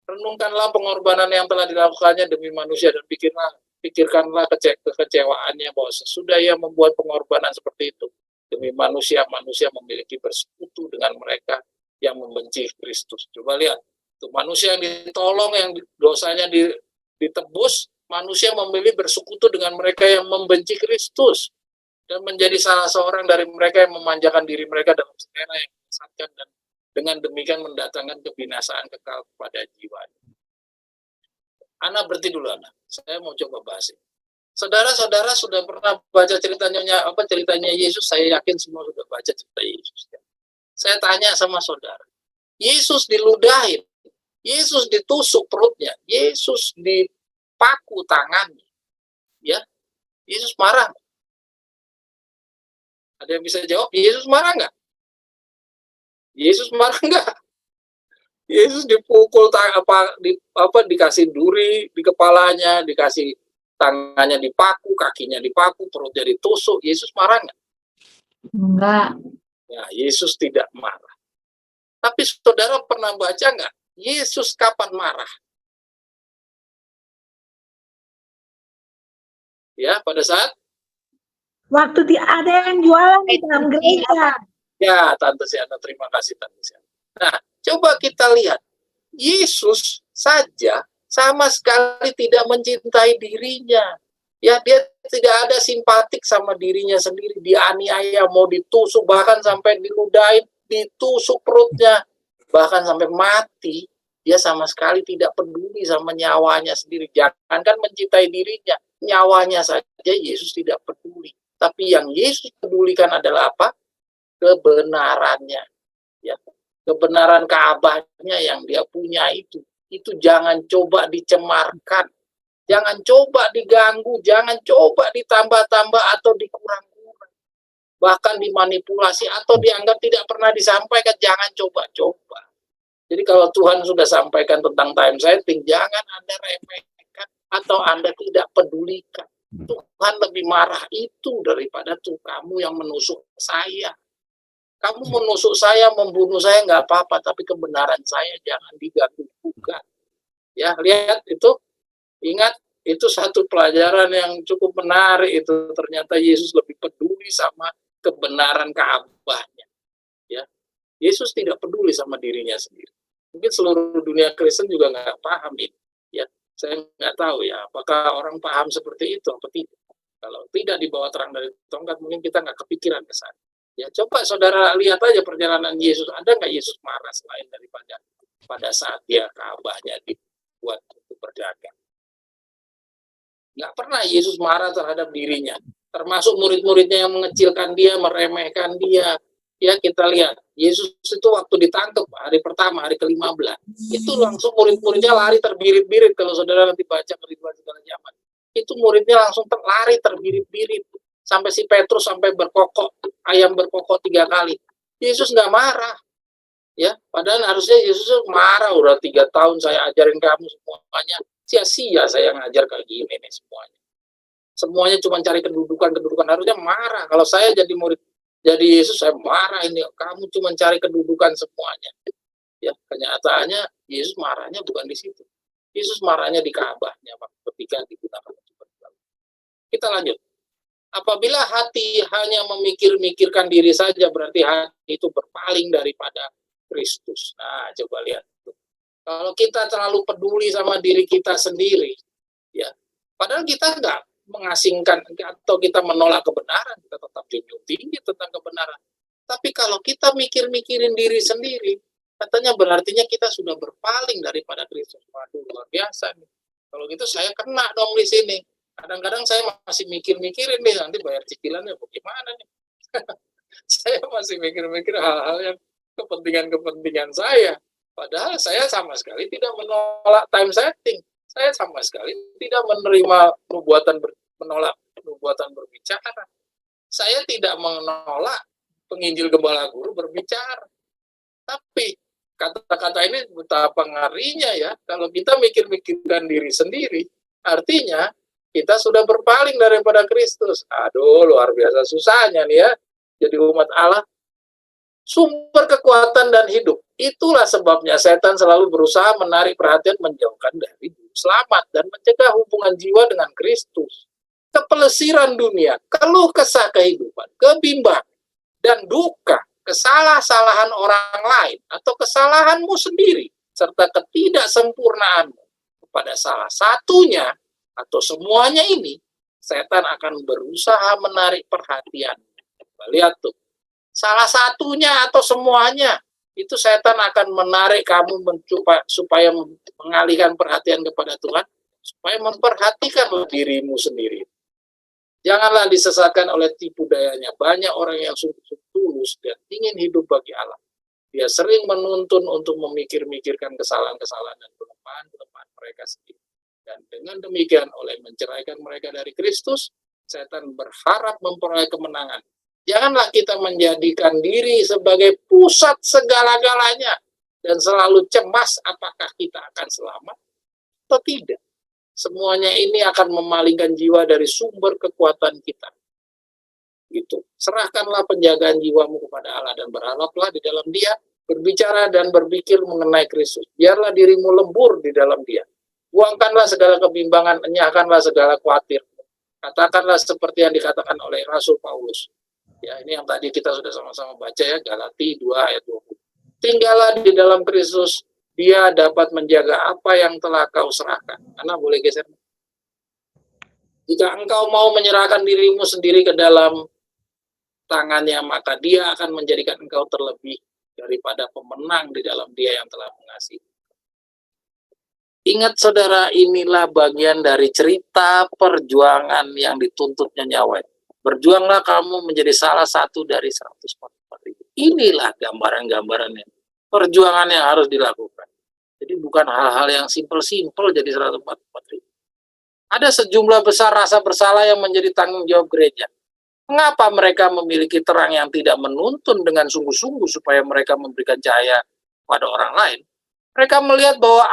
Renungkanlah pengorbanan yang telah dilakukannya demi manusia dan pikirkanlah kekecewaannya bahwa sesudah ia membuat pengorbanan seperti itu demi manusia memiliki bersekutu dengan mereka yang membenci Kristus. Coba lihat, tuh manusia yang ditolong, yang dosanya ditebus, manusia memilih bersekutu dengan mereka yang membenci Kristus dan menjadi salah seorang dari mereka yang memanjakan diri mereka dalam selera yang menyesatkan, dan dengan demikian mendatangkan kebinasaan kekal kepada jiwa. Anak berhenti dulu, anak. Saya mau coba bahas ini. Saudara-saudara sudah pernah baca ceritanya Yesus? Saya yakin semua sudah baca cerita Yesus. Saya tanya sama saudara, Yesus diludahin, Yesus ditusuk perutnya, Yesus dipaku tangannya, ya, Yesus marah. Ada yang bisa jawab, Yesus marah nggak? Yesus marah nggak? Yesus dipukul, dikasih duri di kepalanya, dikasih tangannya dipaku, kakinya dipaku, perutnya ditusuk. Yesus marah nggak? Enggak. Ya, Yesus tidak marah. Tapi saudara pernah baca nggak? Yesus kapan marah? Ya, pada saat waktu ada yang jualan di dalam gereja. Ya, Tante Siana, terima kasih Tante Siana. Nah, coba kita lihat. Yesus saja sama sekali tidak mencintai dirinya. Ya, dia tidak ada simpatik sama dirinya sendiri. Dia aniaya, mau ditusuk, bahkan sampai diludahin, ditusuk perutnya, bahkan sampai mati. Dia sama sekali tidak peduli sama nyawanya sendiri. Jangankan mencintai dirinya, nyawanya saja Yesus tidak peduli. Tapi yang Yesus pedulikan adalah apa? Kebenarannya, ya, kebenaran Ka'bahnya yang dia punya itu jangan coba dicemarkan, jangan coba diganggu, jangan coba ditambah-tambah atau dikurang-kurang, bahkan dimanipulasi atau dianggap tidak pernah disampaikan, jangan coba-coba. Jadi kalau Tuhan sudah sampaikan tentang time setting, jangan Anda remehkan atau Anda tidak pedulikan. Tuhan lebih marah itu daripada kamu yang menusuk saya. Kamu menusuk saya, membunuh saya nggak apa-apa, tapi kebenaran saya jangan diganggu juga. Ya, lihat itu, ingat itu satu pelajaran yang cukup menarik itu. Ternyata Yesus lebih peduli sama kebenaran Ka'bahnya. Ya, Yesus tidak peduli sama dirinya sendiri. Mungkin seluruh dunia Kristen juga nggak paham ini. Ya, saya nggak tahu ya, apakah orang paham seperti itu atau tidak. Kalau tidak dibawa terang dari tongkat, mungkin kita nggak kepikiran ke sana. Ya, coba saudara lihat aja perjalanan Yesus. Ada nggak Yesus marah selain daripada pada saat dia Ka'bahnya dibuat untuk berdagang? Nggak pernah Yesus marah terhadap dirinya. Termasuk murid-muridnya yang mengecilkan dia, meremehkan dia. Ya, kita lihat. Yesus itu waktu ditangkap hari pertama, hari ke-15. Itu langsung murid-muridnya lari terbirit-birit. Kalau saudara nanti baca Peristiwa Segala Zaman. Itu muridnya langsung lari terbirit-birit. Sampai si Petrus sampai berkokok, ayam berkokok 3 kali. Yesus nggak marah. Ya, padahal harusnya Yesus marah, udah 3 tahun saya ajarin kamu semuanya. Sia-sia saya ngajar kayak gini nih semuanya. Semuanya cuma cari kedudukan, harusnya marah. Kalau saya jadi murid, jadi Yesus, saya marah ini. Kamu cuma cari kedudukan semuanya. Ya, kenyataannya Yesus marahnya bukan di situ. Yesus marahnya di Ka'bahnya ketika digunakan. Kita lanjut. Apabila hati hanya memikir-mikirkan diri saja, berarti hati itu berpaling daripada Kristus. Nah, coba lihat. Kalau kita terlalu peduli sama diri kita sendiri, ya, padahal kita nggak mengasingkan atau kita menolak kebenaran, kita tetap junjung tinggi tentang kebenaran. Tapi kalau kita mikir-mikirin diri sendiri, katanya berartinya kita sudah berpaling daripada Kristus. Waduh, luar biasa nih. Kalau gitu saya kena dong di sini. Kadang-kadang saya masih mikir-mikirin nih, nanti bayar cicilannya bagaimana nih. Saya masih mikir-mikir hal-hal yang kepentingan-kepentingan saya. Padahal saya sama sekali tidak menolak time setting. Saya sama sekali tidak menerima menolak nubuatan berbicara. Saya tidak menolak penginjil gembala guru berbicara. Tapi kata-kata ini betapa ngerinya ya. Kalau kita mikir-mikirkan diri sendiri, artinya kita sudah berpaling daripada Kristus. Aduh, luar biasa susahnya nih ya. Jadi umat Allah. Sumber kekuatan dan hidup. Itulah sebabnya setan selalu berusaha menarik perhatian, menjauhkan dari selamat dan mencegah hubungan jiwa dengan Kristus. Kepelesiran dunia, keluh kesah kehidupan, kebimbangan, dan duka, kesalah-salahan orang lain, atau kesalahanmu sendiri, serta ketidaksempurnaanmu kepada salah satunya atau semuanya ini, setan akan berusaha menarik perhatian. Lihat tuh, salah satunya atau semuanya, itu setan akan menarik kamu supaya mengalihkan perhatian kepada Tuhan, supaya memperhatikan dirimu sendiri. Janganlah disesatkan oleh tipu dayanya. Banyak orang yang sungguh-sungguh tulus dan ingin hidup bagi Allah. Dia sering menuntun untuk memikir-mikirkan kesalahan-kesalahan dan kelemahan-kelemahan mereka sendiri. Dan dengan demikian, oleh menceraikan mereka dari Kristus, setan berharap memperoleh kemenangan. Janganlah kita menjadikan diri sebagai pusat segala-galanya dan selalu cemas apakah kita akan selamat atau tidak. Semuanya ini akan memalingkan jiwa dari sumber kekuatan kita. Gitu. Serahkanlah penjagaan jiwamu kepada Allah dan berharaplah di dalam Dia, berbicara dan berpikir mengenai Kristus. Biarlah dirimu lembur di dalam Dia. Buangkanlah segala kebimbangan, enyahkanlah segala khawatir. Katakanlah seperti yang dikatakan oleh Rasul Paulus. Ya, ini yang tadi kita sudah sama-sama baca ya, Galati 2 ayat 20. Tinggallah di dalam Kristus, Dia dapat menjaga apa yang telah kau serahkan. Karena boleh geser. Jika engkau mau menyerahkan dirimu sendiri ke dalam tangannya, maka Dia akan menjadikan engkau terlebih daripada pemenang di dalam Dia yang telah mengasihi. Ingat saudara, inilah bagian dari cerita perjuangan yang dituntutnya nyawa. Berjuanglah kamu menjadi salah satu dari 144.000. Inilah gambaran-gambarannya. Perjuangan yang harus dilakukan. Jadi bukan hal-hal yang simpel-simpel jadi 144.000. Ada sejumlah besar rasa bersalah yang menjadi tanggung jawab gereja. Mengapa mereka memiliki terang yang tidak menuntun dengan sungguh-sungguh supaya mereka memberikan cahaya pada orang lain? Mereka melihat bahwa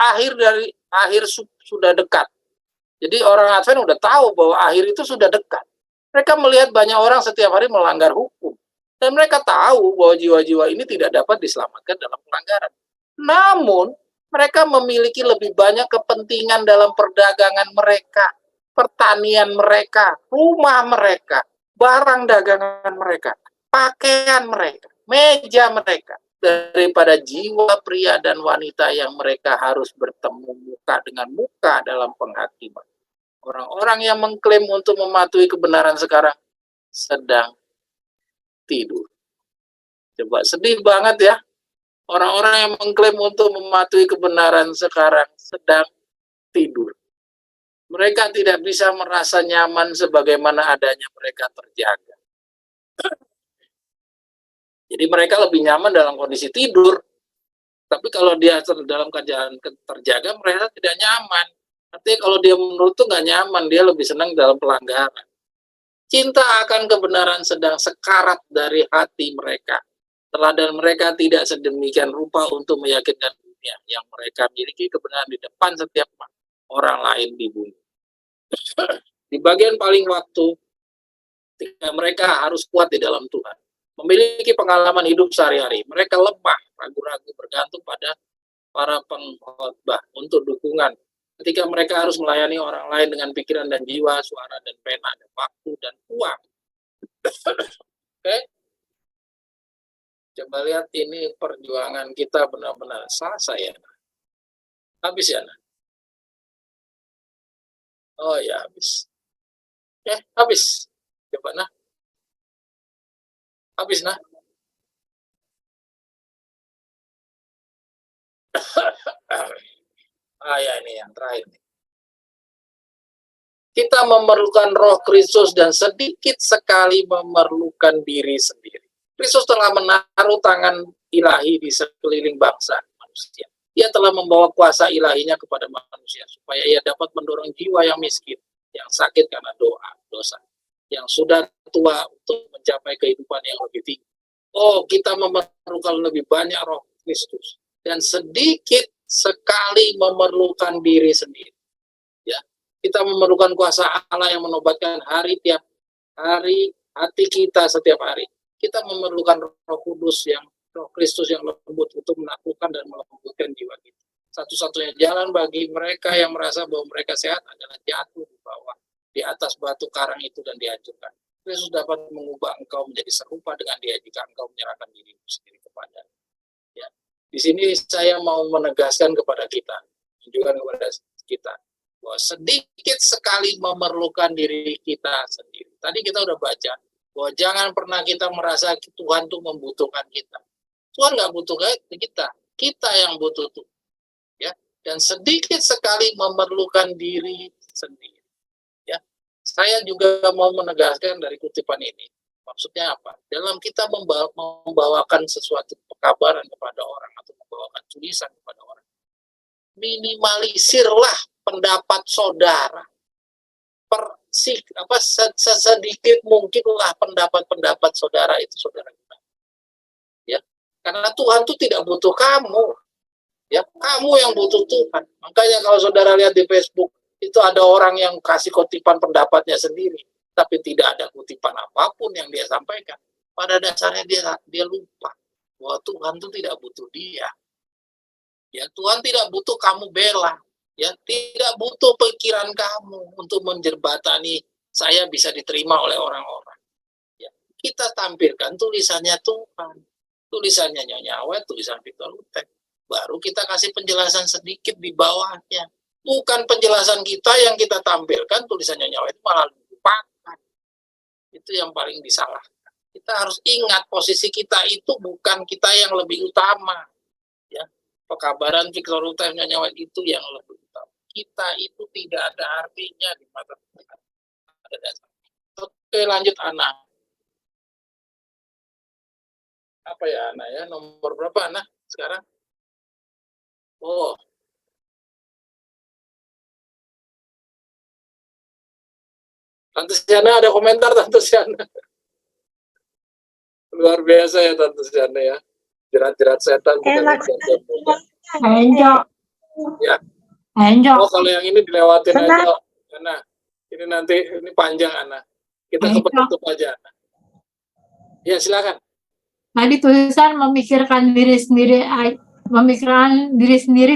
akhir sudah dekat. Jadi orang Advent udah tahu bahwa akhir itu sudah dekat. Mereka melihat banyak orang setiap hari melanggar hukum. Dan mereka tahu bahwa jiwa-jiwa ini tidak dapat diselamatkan dalam pelanggaran. Namun, mereka memiliki lebih banyak kepentingan dalam perdagangan mereka, pertanian mereka, rumah mereka, barang dagangan mereka, pakaian mereka, meja mereka, daripada jiwa pria dan wanita yang mereka harus bertemu muka dengan muka dalam penghakiman. Orang-orang yang mengklaim untuk mematuhi kebenaran sekarang sedang tidur. Coba, sedih banget ya. Orang-orang yang mengklaim untuk mematuhi kebenaran sekarang sedang tidur. Mereka tidak bisa merasa nyaman sebagaimana adanya mereka terjaga. Jadi mereka lebih nyaman dalam kondisi tidur. Tapi kalau dia dalam keadaan terjaga, mereka tidak nyaman. Artinya kalau dia menurut itu nggak nyaman, dia lebih senang dalam pelanggaran. Cinta akan kebenaran sedang sekarat dari hati mereka. Teladan mereka tidak sedemikian rupa untuk meyakinkan dunia yang mereka miliki kebenaran di depan setiap orang lain di bumi. Di bagian paling waktu, ketika mereka harus kuat di dalam Tuhan, memiliki pengalaman hidup sehari-hari, mereka lemah, ragu-ragu, bergantung pada para pengkhotbah untuk dukungan. Ketika mereka harus melayani orang lain dengan pikiran dan jiwa, suara dan pena, dan waktu dan uang. Oke? Coba lihat ini perjuangan kita benar-benar selesai ya. Habis ya? Oh ya, habis. Habis. Coba nah. Habis nah. Ya ini yang terakhir. Kita memerlukan Roh Kristus dan sedikit sekali memerlukan diri sendiri. Kristus telah menaruh tangan ilahi di sekeliling bangsa manusia. Ia telah membawa kuasa ilahinya kepada manusia supaya ia dapat mendorong jiwa yang miskin, yang sakit karena dosa, yang sudah tua untuk mencapai kehidupan yang lebih tinggi. Oh, kita memerlukan lebih banyak Roh Kristus dan sedikit sekali memerlukan diri sendiri. Ya, kita memerlukan kuasa Allah yang menobatkan hari tiap hari hati kita setiap hari. Kita memerlukan Roh Kudus Roh Kristus yang lembut untuk menaklukkan dan melembutkan jiwa kita. Satu-satunya jalan bagi mereka yang merasa bahwa mereka sehat adalah jatuh di bawah, di atas batu karang itu dan dihancurkan. Kristus dapat mengubah engkau menjadi serupa dengan Dia jika engkau menyerahkan dirimu sendiri kepada-Nya. Ya. Di sini saya mau menegaskan kepada kita, menunjukkan kepada kita, bahwa sedikit sekali memerlukan diri kita sendiri. Tadi kita udah baca bahwa jangan pernah kita merasa Tuhan tuh membutuhkan kita. Tuhan nggak butuh kita yang butuh Tuhan. Ya, dan sedikit sekali memerlukan diri sendiri. Ya, saya juga mau menegaskan dari kutipan ini. Maksudnya apa? Dalam kita membawakan sesuatu pekabaran kepada orang atau membawakan tulisan kepada orang, minimalisirlah pendapat saudara. Sedikit mungkinlah pendapat saudara itu saudara kita. Ya, karena Tuhan itu tidak butuh kamu. Ya, kamu yang butuh Tuhan. Makanya kalau saudara lihat di Facebook, itu ada orang yang kasih kutipan pendapatnya sendiri, tapi tidak ada kutipan apapun yang dia sampaikan. Pada dasarnya dia lupa bahwa Tuhan itu tidak butuh dia. Ya, Tuhan tidak butuh kamu bela. Ya, tidak butuh pikiran kamu untuk menjembatani saya bisa diterima oleh orang-orang. Ya, kita tampilkan tulisannya Tuhan, tulisannya Nyonya Awet, tulisan Victor Lutek. Baru kita kasih penjelasan sedikit di bawahnya. Bukan penjelasan kita yang kita tampilkan, tulisannya Nyonya Awet malah lupakan. Itu yang paling disalahkan. Kita harus ingat posisi kita itu bukan kita yang lebih utama. Ya, pekabaran Victor Lutek Nyonya Awet itu yang lebih utama. Kita itu tidak ada artinya di mata Tuhan. Oke, lanjut Ana. Apa ya Ana ya? Nomor berapa Ana sekarang? Oh. Tante Siana ada komentar Tante Siana. Luar biasa ya Tante Siana ya. Jerat-jerat setan. Enak Enjok. Ya. Enjok. Oh, kalau yang ini dilewatin aja. Ana. Ini nanti ini panjang Ana. Kita kepenutup aja. Ya, silakan. Tadi tulisan memikirkan diri sendiri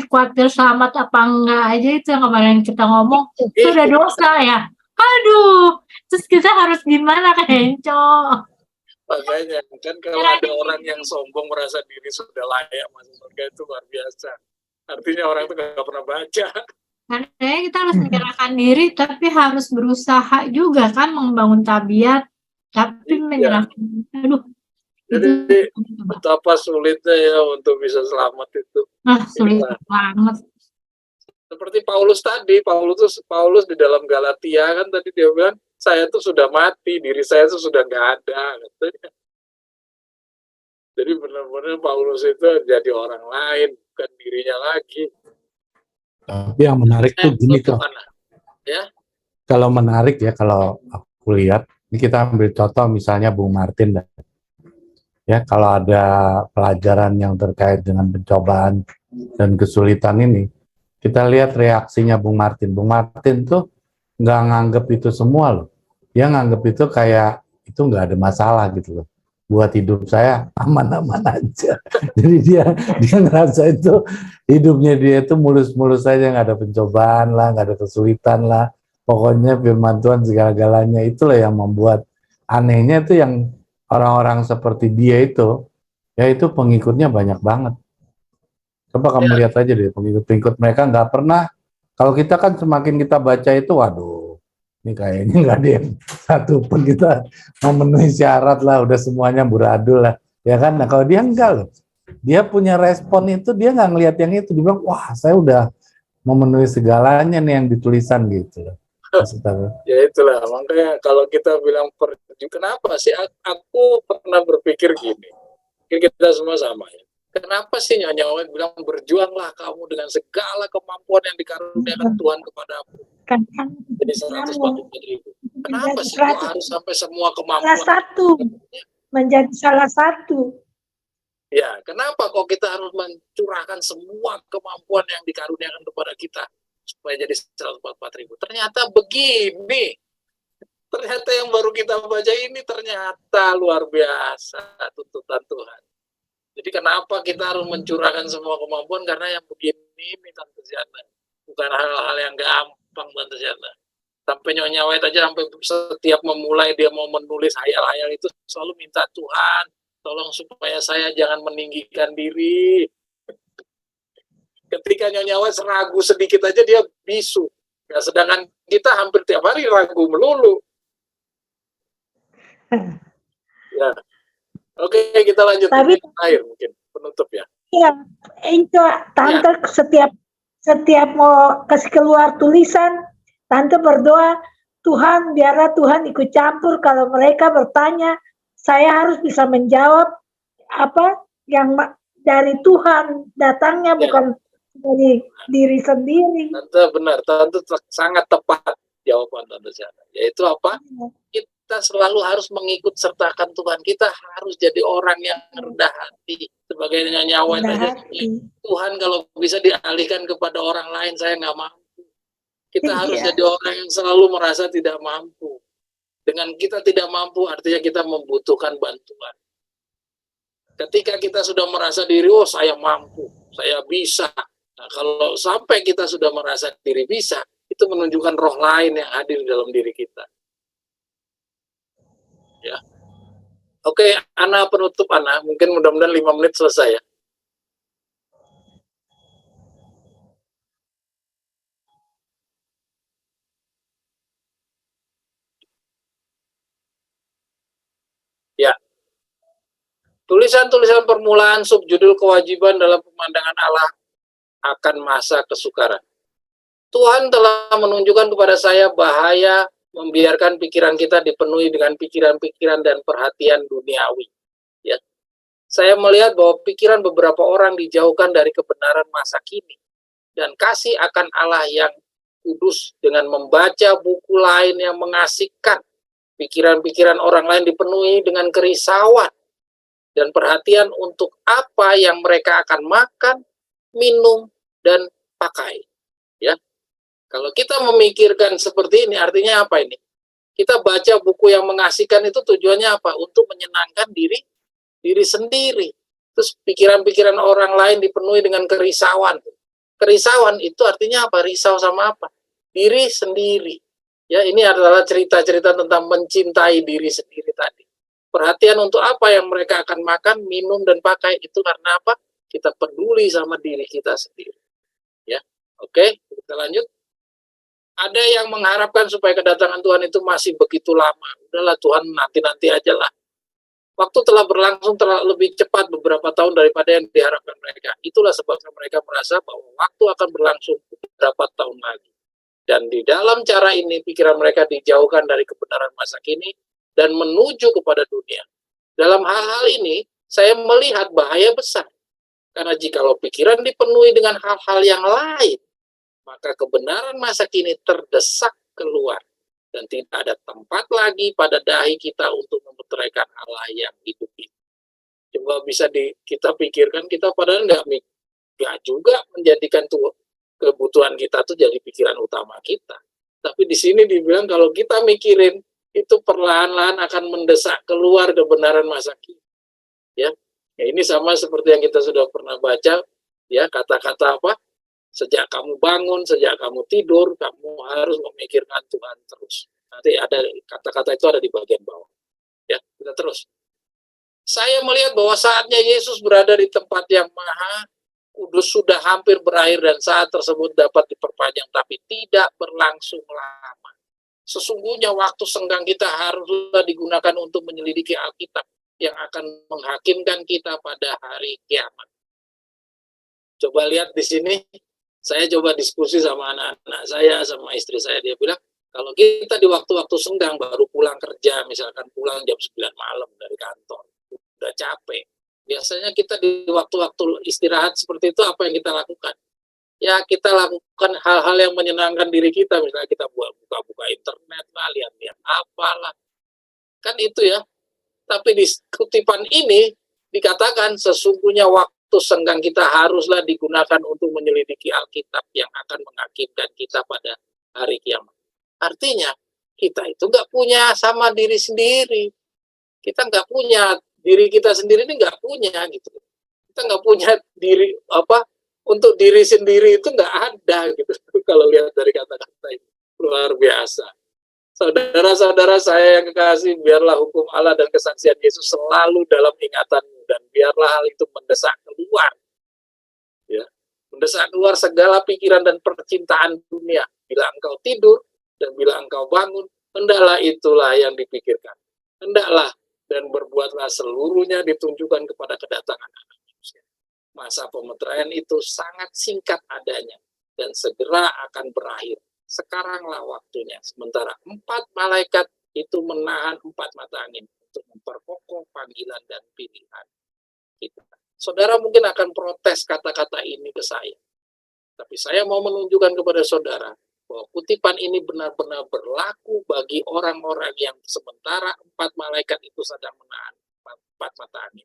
khawatir selamat apa enggak aja, itu yang kemarin kita ngomong itu udah dosa ya. Aduh, terus kita harus gimana kan Enco? Makanya kan kalau ada orang yang sombong merasa diri sudah layak masuk surga itu luar biasa. Artinya orang itu nggak pernah baca. Karena kita harus menyerahkan diri, tapi harus berusaha juga kan membangun tabiat, tapi menyerahkan. Aduh. Jadi betapa sulitnya ya untuk bisa selamat itu. Sulit banget. Seperti Paulus tadi, Paulus di dalam Galatia kan tadi dia bilang, saya tuh sudah mati, diri saya tuh sudah nggak ada. Katanya. Jadi benar-benar Paulus itu jadi orang lain, bukan dirinya lagi. Tapi yang menarik tuh gini tuh. Ya? Kalau menarik ya, kalau aku lihat, ini kita ambil contoh misalnya Bung Martin. Ya, kalau ada pelajaran yang terkait dengan pencobaan dan kesulitan ini, kita lihat reaksinya Bung Martin. Bung Martin tuh nggak nganggep itu semua loh. Dia nganggep itu kayak itu nggak ada masalah gitu loh. Buat hidup saya aman-aman aja. Jadi dia ngerasa itu hidupnya dia itu mulus-mulus saja, nggak ada pencobaan lah, nggak ada kesulitan lah. Pokoknya firman Tuhan segala-galanya. Itulah yang membuat anehnya itu yang orang-orang seperti dia itu, ya itu pengikutnya banyak banget. Coba kamu lihat aja deh, pengikut-pengikut mereka nggak pernah, kalau kita kan semakin kita baca itu, waduh, ini kayaknya nggak ada yang satu pun kita memenuhi syarat lah, udah semuanya buradul lah, ya kan? Nah kalau dia enggak loh, dia punya respon itu, dia nggak ngelihat yang itu, dia bilang, wah saya udah memenuhi segalanya nih yang ditulisan gitu loh. Ya itulah, makanya kalau kita bilang kenapa sih aku pernah berpikir gini, mungkin kita semua sama ya. Kenapa sih Nyonya Awet bilang berjuanglah kamu dengan segala kemampuan yang dikaruniakan Tuhan kepadamu. Jadi 144.000. Kenapa sih harus sampai semua kemampuan? Menjadi salah satu. Ya, kenapa kok kita harus mencurahkan semua kemampuan yang dikaruniakan kepada kita supaya jadi 144.000? Ternyata begini. Ternyata yang baru kita baca ini ternyata luar biasa tuntutan Tuhan. Jadi kenapa kita harus mencurahkan semua kemampuan? Karena yang begini ini Tante Siana. Bukan hal-hal yang gampang Tante Siana. Sampai Nyonya Awet aja sampai setiap memulai dia mau menulis hayal-hayal itu selalu minta Tuhan, tolong supaya saya jangan meninggikan diri. Ketika Nyonya Awet ragu sedikit aja dia bisu. Ya, sedangkan kita hampir tiap hari ragu melulu. Ya. Oke, kita lanjut. Tapi Akhir mungkin penutup ya. iya, itu tante setiap mau kasih keluar tulisan, tante berdoa, Tuhan biarlah Tuhan ikut campur kalau mereka bertanya, saya harus bisa menjawab apa yang dari Tuhan datangnya, bukan dari diri sendiri. Tante benar, tante sangat tepat jawaban tante Syahna. Yaitu apa? Kita selalu harus mengikut sertakan Tuhan. Kita harus jadi orang yang rendah hati. Sebagai nyawa aja. Tuhan kalau bisa dialihkan kepada orang lain, saya nggak mampu. Kita harus jadi orang yang selalu merasa tidak mampu. Dengan kita tidak mampu, artinya kita membutuhkan bantuan. Ketika kita sudah merasa diri, oh saya mampu, saya bisa. Nah, kalau sampai kita sudah merasa diri bisa, itu menunjukkan roh lain yang hadir dalam diri kita. Ya. Oke, Ana penutup Ana, mungkin mudah-mudahan 5 menit selesai ya. Ya. Tulisan-tulisan permulaan subjudul kewajiban dalam pemandangan Allah akan masa kesukaran. Tuhan telah menunjukkan kepada saya bahaya membiarkan pikiran kita dipenuhi dengan pikiran-pikiran dan perhatian duniawi. Ya. Saya melihat bahwa pikiran beberapa orang dijauhkan dari kebenaran masa kini dan kasih akan Allah yang kudus dengan membaca buku lain yang mengasihkan. Pikiran-pikiran orang lain dipenuhi dengan kerisauan dan perhatian untuk apa yang mereka akan makan, minum, dan pakai. Ya. Kalau kita memikirkan seperti ini, artinya apa ini? Kita baca buku yang mengasihkan itu tujuannya apa? Untuk menyenangkan diri sendiri. Terus pikiran-pikiran orang lain dipenuhi dengan kerisauan. Kerisauan itu artinya apa? Risau sama apa? Diri sendiri. Ya, ini adalah cerita-cerita tentang mencintai diri sendiri tadi. Perhatian untuk apa yang mereka akan makan, minum, dan pakai itu karena apa? Kita peduli sama diri kita sendiri. Ya, oke, kita lanjut. Ada yang mengharapkan supaya kedatangan Tuhan itu masih begitu lama. Udahlah Tuhan, nanti-nanti aja lah. Waktu telah berlangsung lebih cepat beberapa tahun daripada yang diharapkan mereka. Itulah sebabnya mereka merasa bahwa waktu akan berlangsung beberapa tahun lagi. Dan di dalam cara ini, pikiran mereka dijauhkan dari kebenaran masa kini dan menuju kepada dunia. Dalam hal-hal ini, saya melihat bahaya besar. Karena jikalau pikiran dipenuhi dengan hal-hal yang lain, maka kebenaran masa kini terdesak keluar dan tidak ada tempat lagi pada dahi kita untuk memeteraikan Allah yang hidup ini. Coba bisa kita pikirkan, kita padahal nggak juga menjadikan tuh kebutuhan kita tuh jadi pikiran utama kita. Tapi di sini dibilang kalau kita mikirin itu perlahan-lahan akan mendesak keluar kebenaran masa kini. Ya, ini sama seperti yang kita sudah pernah baca. Ya, kata-kata apa? Sejak kamu bangun, sejak kamu tidur, kamu harus memikirkan Tuhan terus. Nanti ada kata-kata itu ada di bagian bawah. Ya, kita terus. Saya melihat bahwa saatnya Yesus berada di tempat yang maha kudus sudah hampir berakhir dan saat tersebut dapat diperpanjang tapi tidak berlangsung lama. Sesungguhnya waktu senggang kita haruslah digunakan untuk menyelidiki Alkitab yang akan menghakimkan kita pada hari kiamat. Coba lihat di sini. Saya coba diskusi sama anak-anak saya, sama istri saya. Dia bilang, kalau kita di waktu-waktu senggang baru pulang kerja, misalkan pulang jam 9 malam dari kantor, udah capek. Biasanya kita di waktu-waktu istirahat seperti itu, apa yang kita lakukan? Ya, kita lakukan hal-hal yang menyenangkan diri kita. Misalnya kita buka-buka internet lah, lihat-lihat apalah. Kan itu ya. Tapi di kutipan ini dikatakan sesungguhnya waktu senggang kita haruslah digunakan untuk menyelidiki Alkitab yang akan menghakimkan kita pada hari kiamat. Artinya, kita itu nggak punya sama diri sendiri. Kita nggak punya diri kita sendiri ini nggak punya gitu. Kita nggak punya diri untuk diri sendiri itu nggak ada gitu. Kalau lihat dari kata-kata ini luar biasa. Saudara-saudara saya yang kekasih, biarlah hukum Allah dan kesaksian Yesus selalu dalam ingatanmu dan biarlah hal itu mendesak keluar. Ya, mendesak keluar segala pikiran dan percintaan dunia bila engkau tidur dan bila engkau bangun, hendaklah itulah yang dipikirkan. Hendaklah dan berbuatlah seluruhnya ditunjukkan kepada kedatangan Anak Manusia. Masa pemeteraian itu sangat singkat adanya dan segera akan berakhir. Sekaranglah waktunya. Sementara 4 malaikat itu menahan 4 mata angin untuk memperkokoh panggilan dan pilihan kita. Saudara mungkin akan protes kata-kata ini ke saya. Tapi saya mau menunjukkan kepada saudara bahwa kutipan ini benar-benar berlaku bagi orang-orang yang sementara 4 malaikat itu sedang menahan 4 mata angin.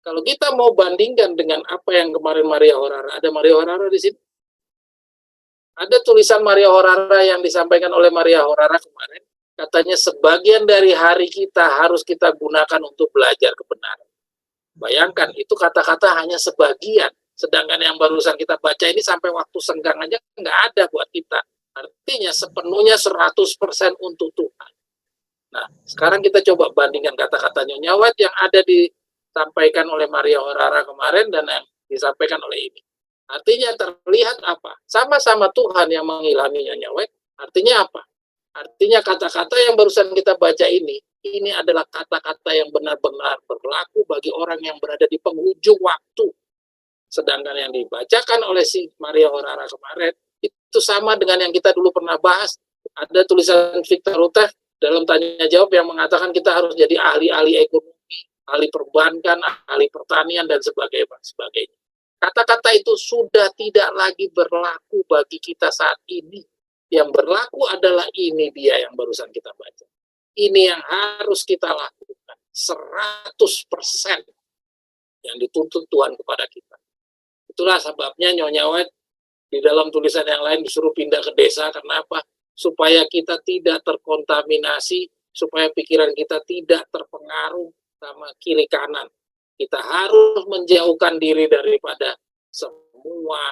Kalau kita mau bandingkan dengan apa yang kemarin Maria Horara, ada Maria Horara di sini? Ada tulisan Maria Horara yang disampaikan oleh Maria Horara kemarin. Katanya sebagian dari hari kita harus kita gunakan untuk belajar kebenaran. Bayangkan, itu kata-kata hanya sebagian. Sedangkan yang barusan kita baca ini sampai waktu senggang aja nggak ada buat kita. Artinya sepenuhnya 100% untuk Tuhan. Nah, sekarang kita coba bandingkan kata-kata Nyonya White yang ada disampaikan oleh Maria Horara kemarin dan yang disampaikan oleh ini. Artinya terlihat apa? Sama-sama Tuhan yang mengilhami Nyonya White. Artinya apa? Artinya kata-kata yang barusan kita baca ini adalah kata-kata yang benar-benar berlaku bagi orang yang berada di penghujung waktu. Sedangkan yang dibacakan oleh si Maria Horara kemarin, itu sama dengan yang kita dulu pernah bahas. Ada tulisan Victor Ruther dalam tanya jawab yang mengatakan kita harus jadi ahli-ahli ekonomi, ahli perbankan, ahli pertanian, dan sebagainya. Kata-kata itu sudah tidak lagi berlaku bagi kita saat ini. Yang berlaku adalah ini dia yang barusan kita baca. Ini yang harus kita lakukan. 100% yang dituntut Tuhan kepada kita. Itulah sebabnya Nyonya White di dalam tulisan yang lain disuruh pindah ke desa. Kenapa? Supaya kita tidak terkontaminasi, supaya pikiran kita tidak terpengaruh sama kiri kanan. Kita harus menjauhkan diri daripada semua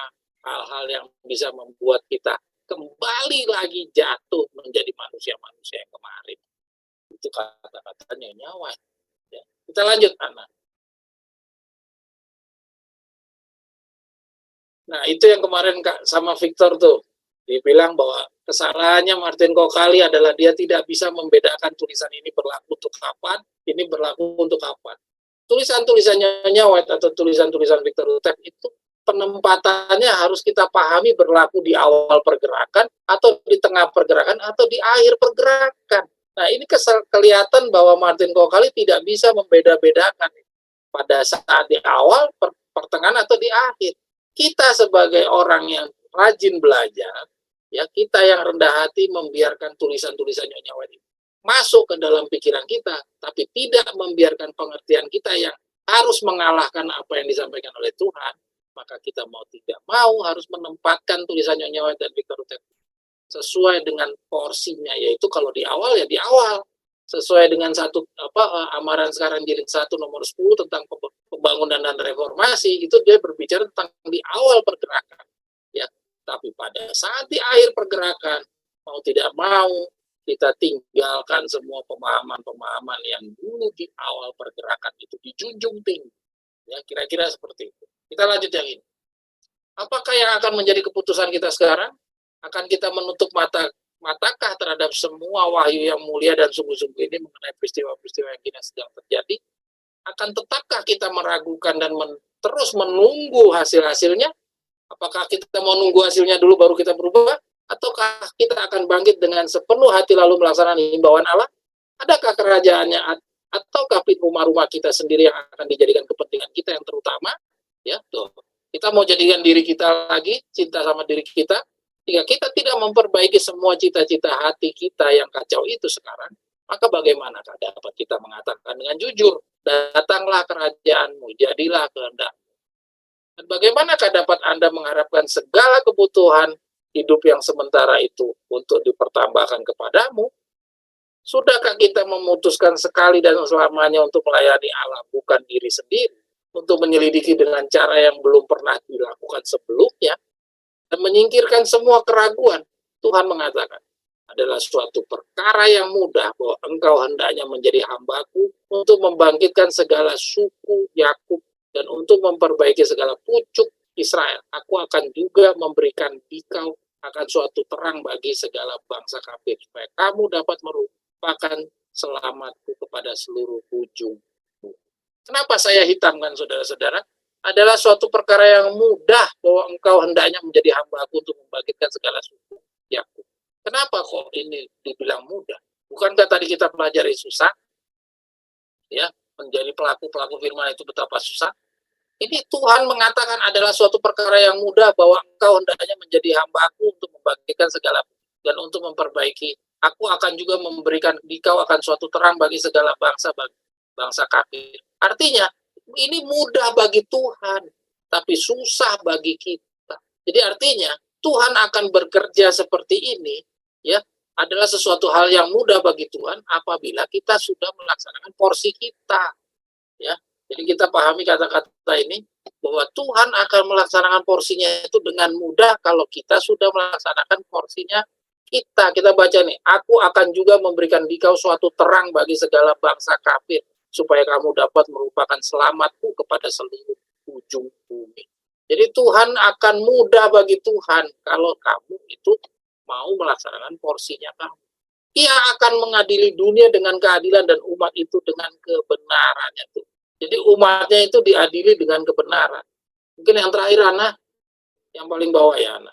hal-hal yang bisa membuat kita kembali lagi jatuh menjadi manusia-manusia yang kemarin. Itu kata-katanya Nyawa. Ya. Kita lanjut, Ana. Nah, itu yang kemarin sama Victor tuh. Dibilang bahwa kesalahannya Martin Kokali adalah dia tidak bisa membedakan tulisan ini berlaku untuk kapan, ini berlaku untuk kapan. Tulisan-tulisannya White atau tulisan-tulisan Victor Ruther itu penempatannya harus kita pahami berlaku di awal pergerakan, atau di tengah pergerakan, atau di akhir pergerakan. Nah, ini kelihatan bahwa Martin Kokali tidak bisa membeda-bedakan pada saat di awal, pertengahan, atau di akhir. Kita sebagai orang yang rajin belajar, ya kita yang rendah hati membiarkan tulisan-tulisan Nyonya White masuk ke dalam pikiran kita, tapi tidak membiarkan pengertian kita yang harus mengalahkan apa yang disampaikan oleh Tuhan, maka kita mau tidak mau harus menempatkan tulisan Nyonya White dan Victor Ruther sesuai dengan porsinya, yaitu kalau di awal ya di awal, sesuai dengan amaran sekarang jilid 1 nomor 10 tentang pembangunan dan reformasi, itu dia berbicara tentang di awal pergerakan, ya. Tapi pada saat di akhir pergerakan, mau tidak mau kita tinggalkan semua pemahaman-pemahaman yang dulu di awal pergerakan itu dijunjung tinggi, ya kira-kira seperti itu. Kita lanjut yang ini. Apakah yang akan menjadi keputusan kita sekarang? Akan kita menutup matakah terhadap semua wahyu yang mulia dan sungguh-sungguh ini mengenai peristiwa-peristiwa yang kini sedang terjadi? Akan tetapkah kita meragukan dan terus menunggu hasil-hasilnya? Apakah kita mau nunggu hasilnya dulu baru kita berubah? Ataukah kita akan bangkit dengan sepenuh hati lalu melaksanakan himbauan Allah? Adakah kerajaannya ataukah rumah-rumah kita sendiri yang akan dijadikan kepentingan kita yang terutama? Ya, tuh. Kita mau jadikan diri kita lagi, cinta sama diri kita. Jika kita tidak memperbaiki semua cita-cita hati kita yang kacau itu sekarang, maka bagaimanakah dapat kita mengatakan dengan jujur, datanglah kerajaanmu, jadilah kehendakmu. Dan bagaimanakah dapat Anda mengharapkan segala kebutuhan hidup yang sementara itu untuk dipertambahkan kepadamu? Sudahkah kita memutuskan sekali dan selamanya untuk melayani Allah, bukan diri sendiri, untuk menyelidiki dengan cara yang belum pernah dilakukan sebelumnya, dan menyingkirkan semua keraguan? Tuhan mengatakan, adalah suatu perkara yang mudah bahwa engkau hendaknya menjadi hambaku untuk membangkitkan segala suku Yakub dan untuk memperbaiki segala pucuk Israel. Aku akan juga memberikan dikau akan suatu terang bagi segala bangsa kafir, supaya kamu dapat merupakan selamatku kepada seluruh ujung. Kenapa saya hitamkan, saudara-saudara? Adalah suatu perkara yang mudah bahwa engkau hendaknya menjadi hamba-Ku untuk membangkitkan segala suku Yakub. Kenapa kok ini dibilang mudah? Bukankah tadi kita pelajari susah? Ya, menjadi pelaku-pelaku firman itu betapa susah. Ini Tuhan mengatakan adalah suatu perkara yang mudah bahwa engkau hendaknya menjadi hamba-Ku untuk membangkitkan segala dan untuk memperbaiki. Aku akan juga memberikan dikau akan suatu terang bagi segala bangsa kafir. Artinya ini mudah bagi Tuhan, tapi susah bagi kita. Jadi artinya Tuhan akan bekerja seperti ini, ya, adalah sesuatu hal yang mudah bagi Tuhan apabila kita sudah melaksanakan porsi kita, ya. Jadi kita pahami kata-kata ini bahwa Tuhan akan melaksanakan porsinya itu dengan mudah kalau kita sudah melaksanakan porsinya kita. Kita baca nih, aku akan juga memberikan dikau suatu terang bagi segala bangsa kafir, supaya kamu dapat merupakan selamatku kepada seluruh ujung bumi. Jadi Tuhan akan mudah bagi Tuhan kalau kamu itu mau melaksanakan porsinya kamu. Ia akan mengadili dunia dengan keadilan dan umat itu dengan kebenarannya. Jadi umatnya itu diadili dengan kebenaran. Mungkin yang terakhir, Ana, yang paling bawah ya, Ana.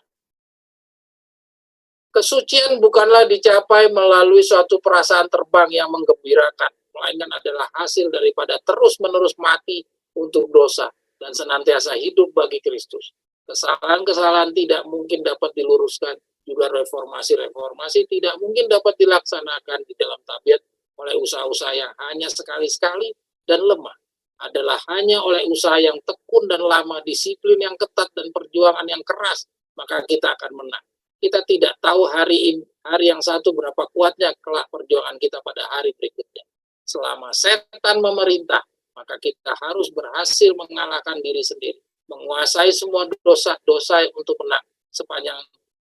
Kesucian bukanlah dicapai melalui suatu perasaan terbang yang menggembirakan, melainkan adalah hasil daripada terus-menerus mati untuk dosa dan senantiasa hidup bagi Kristus. Kesalahan-kesalahan tidak mungkin dapat diluruskan, juga reformasi-reformasi tidak mungkin dapat dilaksanakan di dalam tabiat oleh usaha-usaha yang hanya sekali-sekali dan lemah. Adalah hanya oleh usaha yang tekun dan lama, disiplin yang ketat dan perjuangan yang keras, maka kita akan menang. Kita tidak tahu hari yang satu berapa kuatnya kelak perjuangan kita pada hari berikutnya. Selama setan memerintah, maka kita harus berhasil mengalahkan diri sendiri, menguasai semua dosa-dosa untuk menang. Sepanjang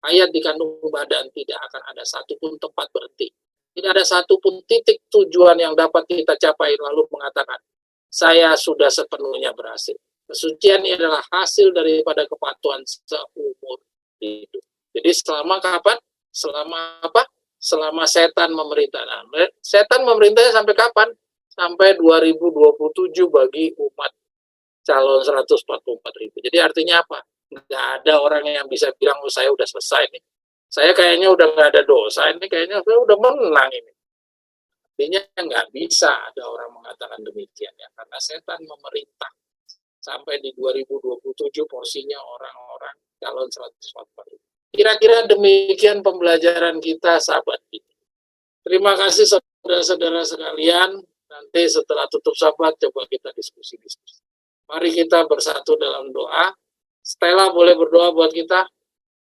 ayat di kandung badan tidak akan ada satupun tempat berhenti. Tidak ada satupun titik tujuan yang dapat kita capai lalu mengatakan, saya sudah sepenuhnya berhasil. Kesucian ini adalah hasil daripada kepatuhan seumur hidup. Jadi selama kapan? Selama apa? Selama setan memerintah. Nah, setan memerintahnya sampai kapan? Sampai 2027 bagi umat calon 144.000. Jadi artinya apa? Nggak ada orang yang bisa bilang, oh, saya udah selesai nih. Saya kayaknya udah nggak ada dosa, ini kayaknya saya udah menang ini. Artinya nggak bisa ada orang mengatakan demikian ya, karena setan memerintah. Sampai di 2027 porsinya orang-orang calon 144.000. Kira-kira demikian pembelajaran kita, sahabat kita. Terima kasih saudara-saudara sekalian. Nanti setelah tutup sahabat, coba kita diskusi-diskusi. Mari kita bersatu dalam doa. Stella boleh berdoa buat kita.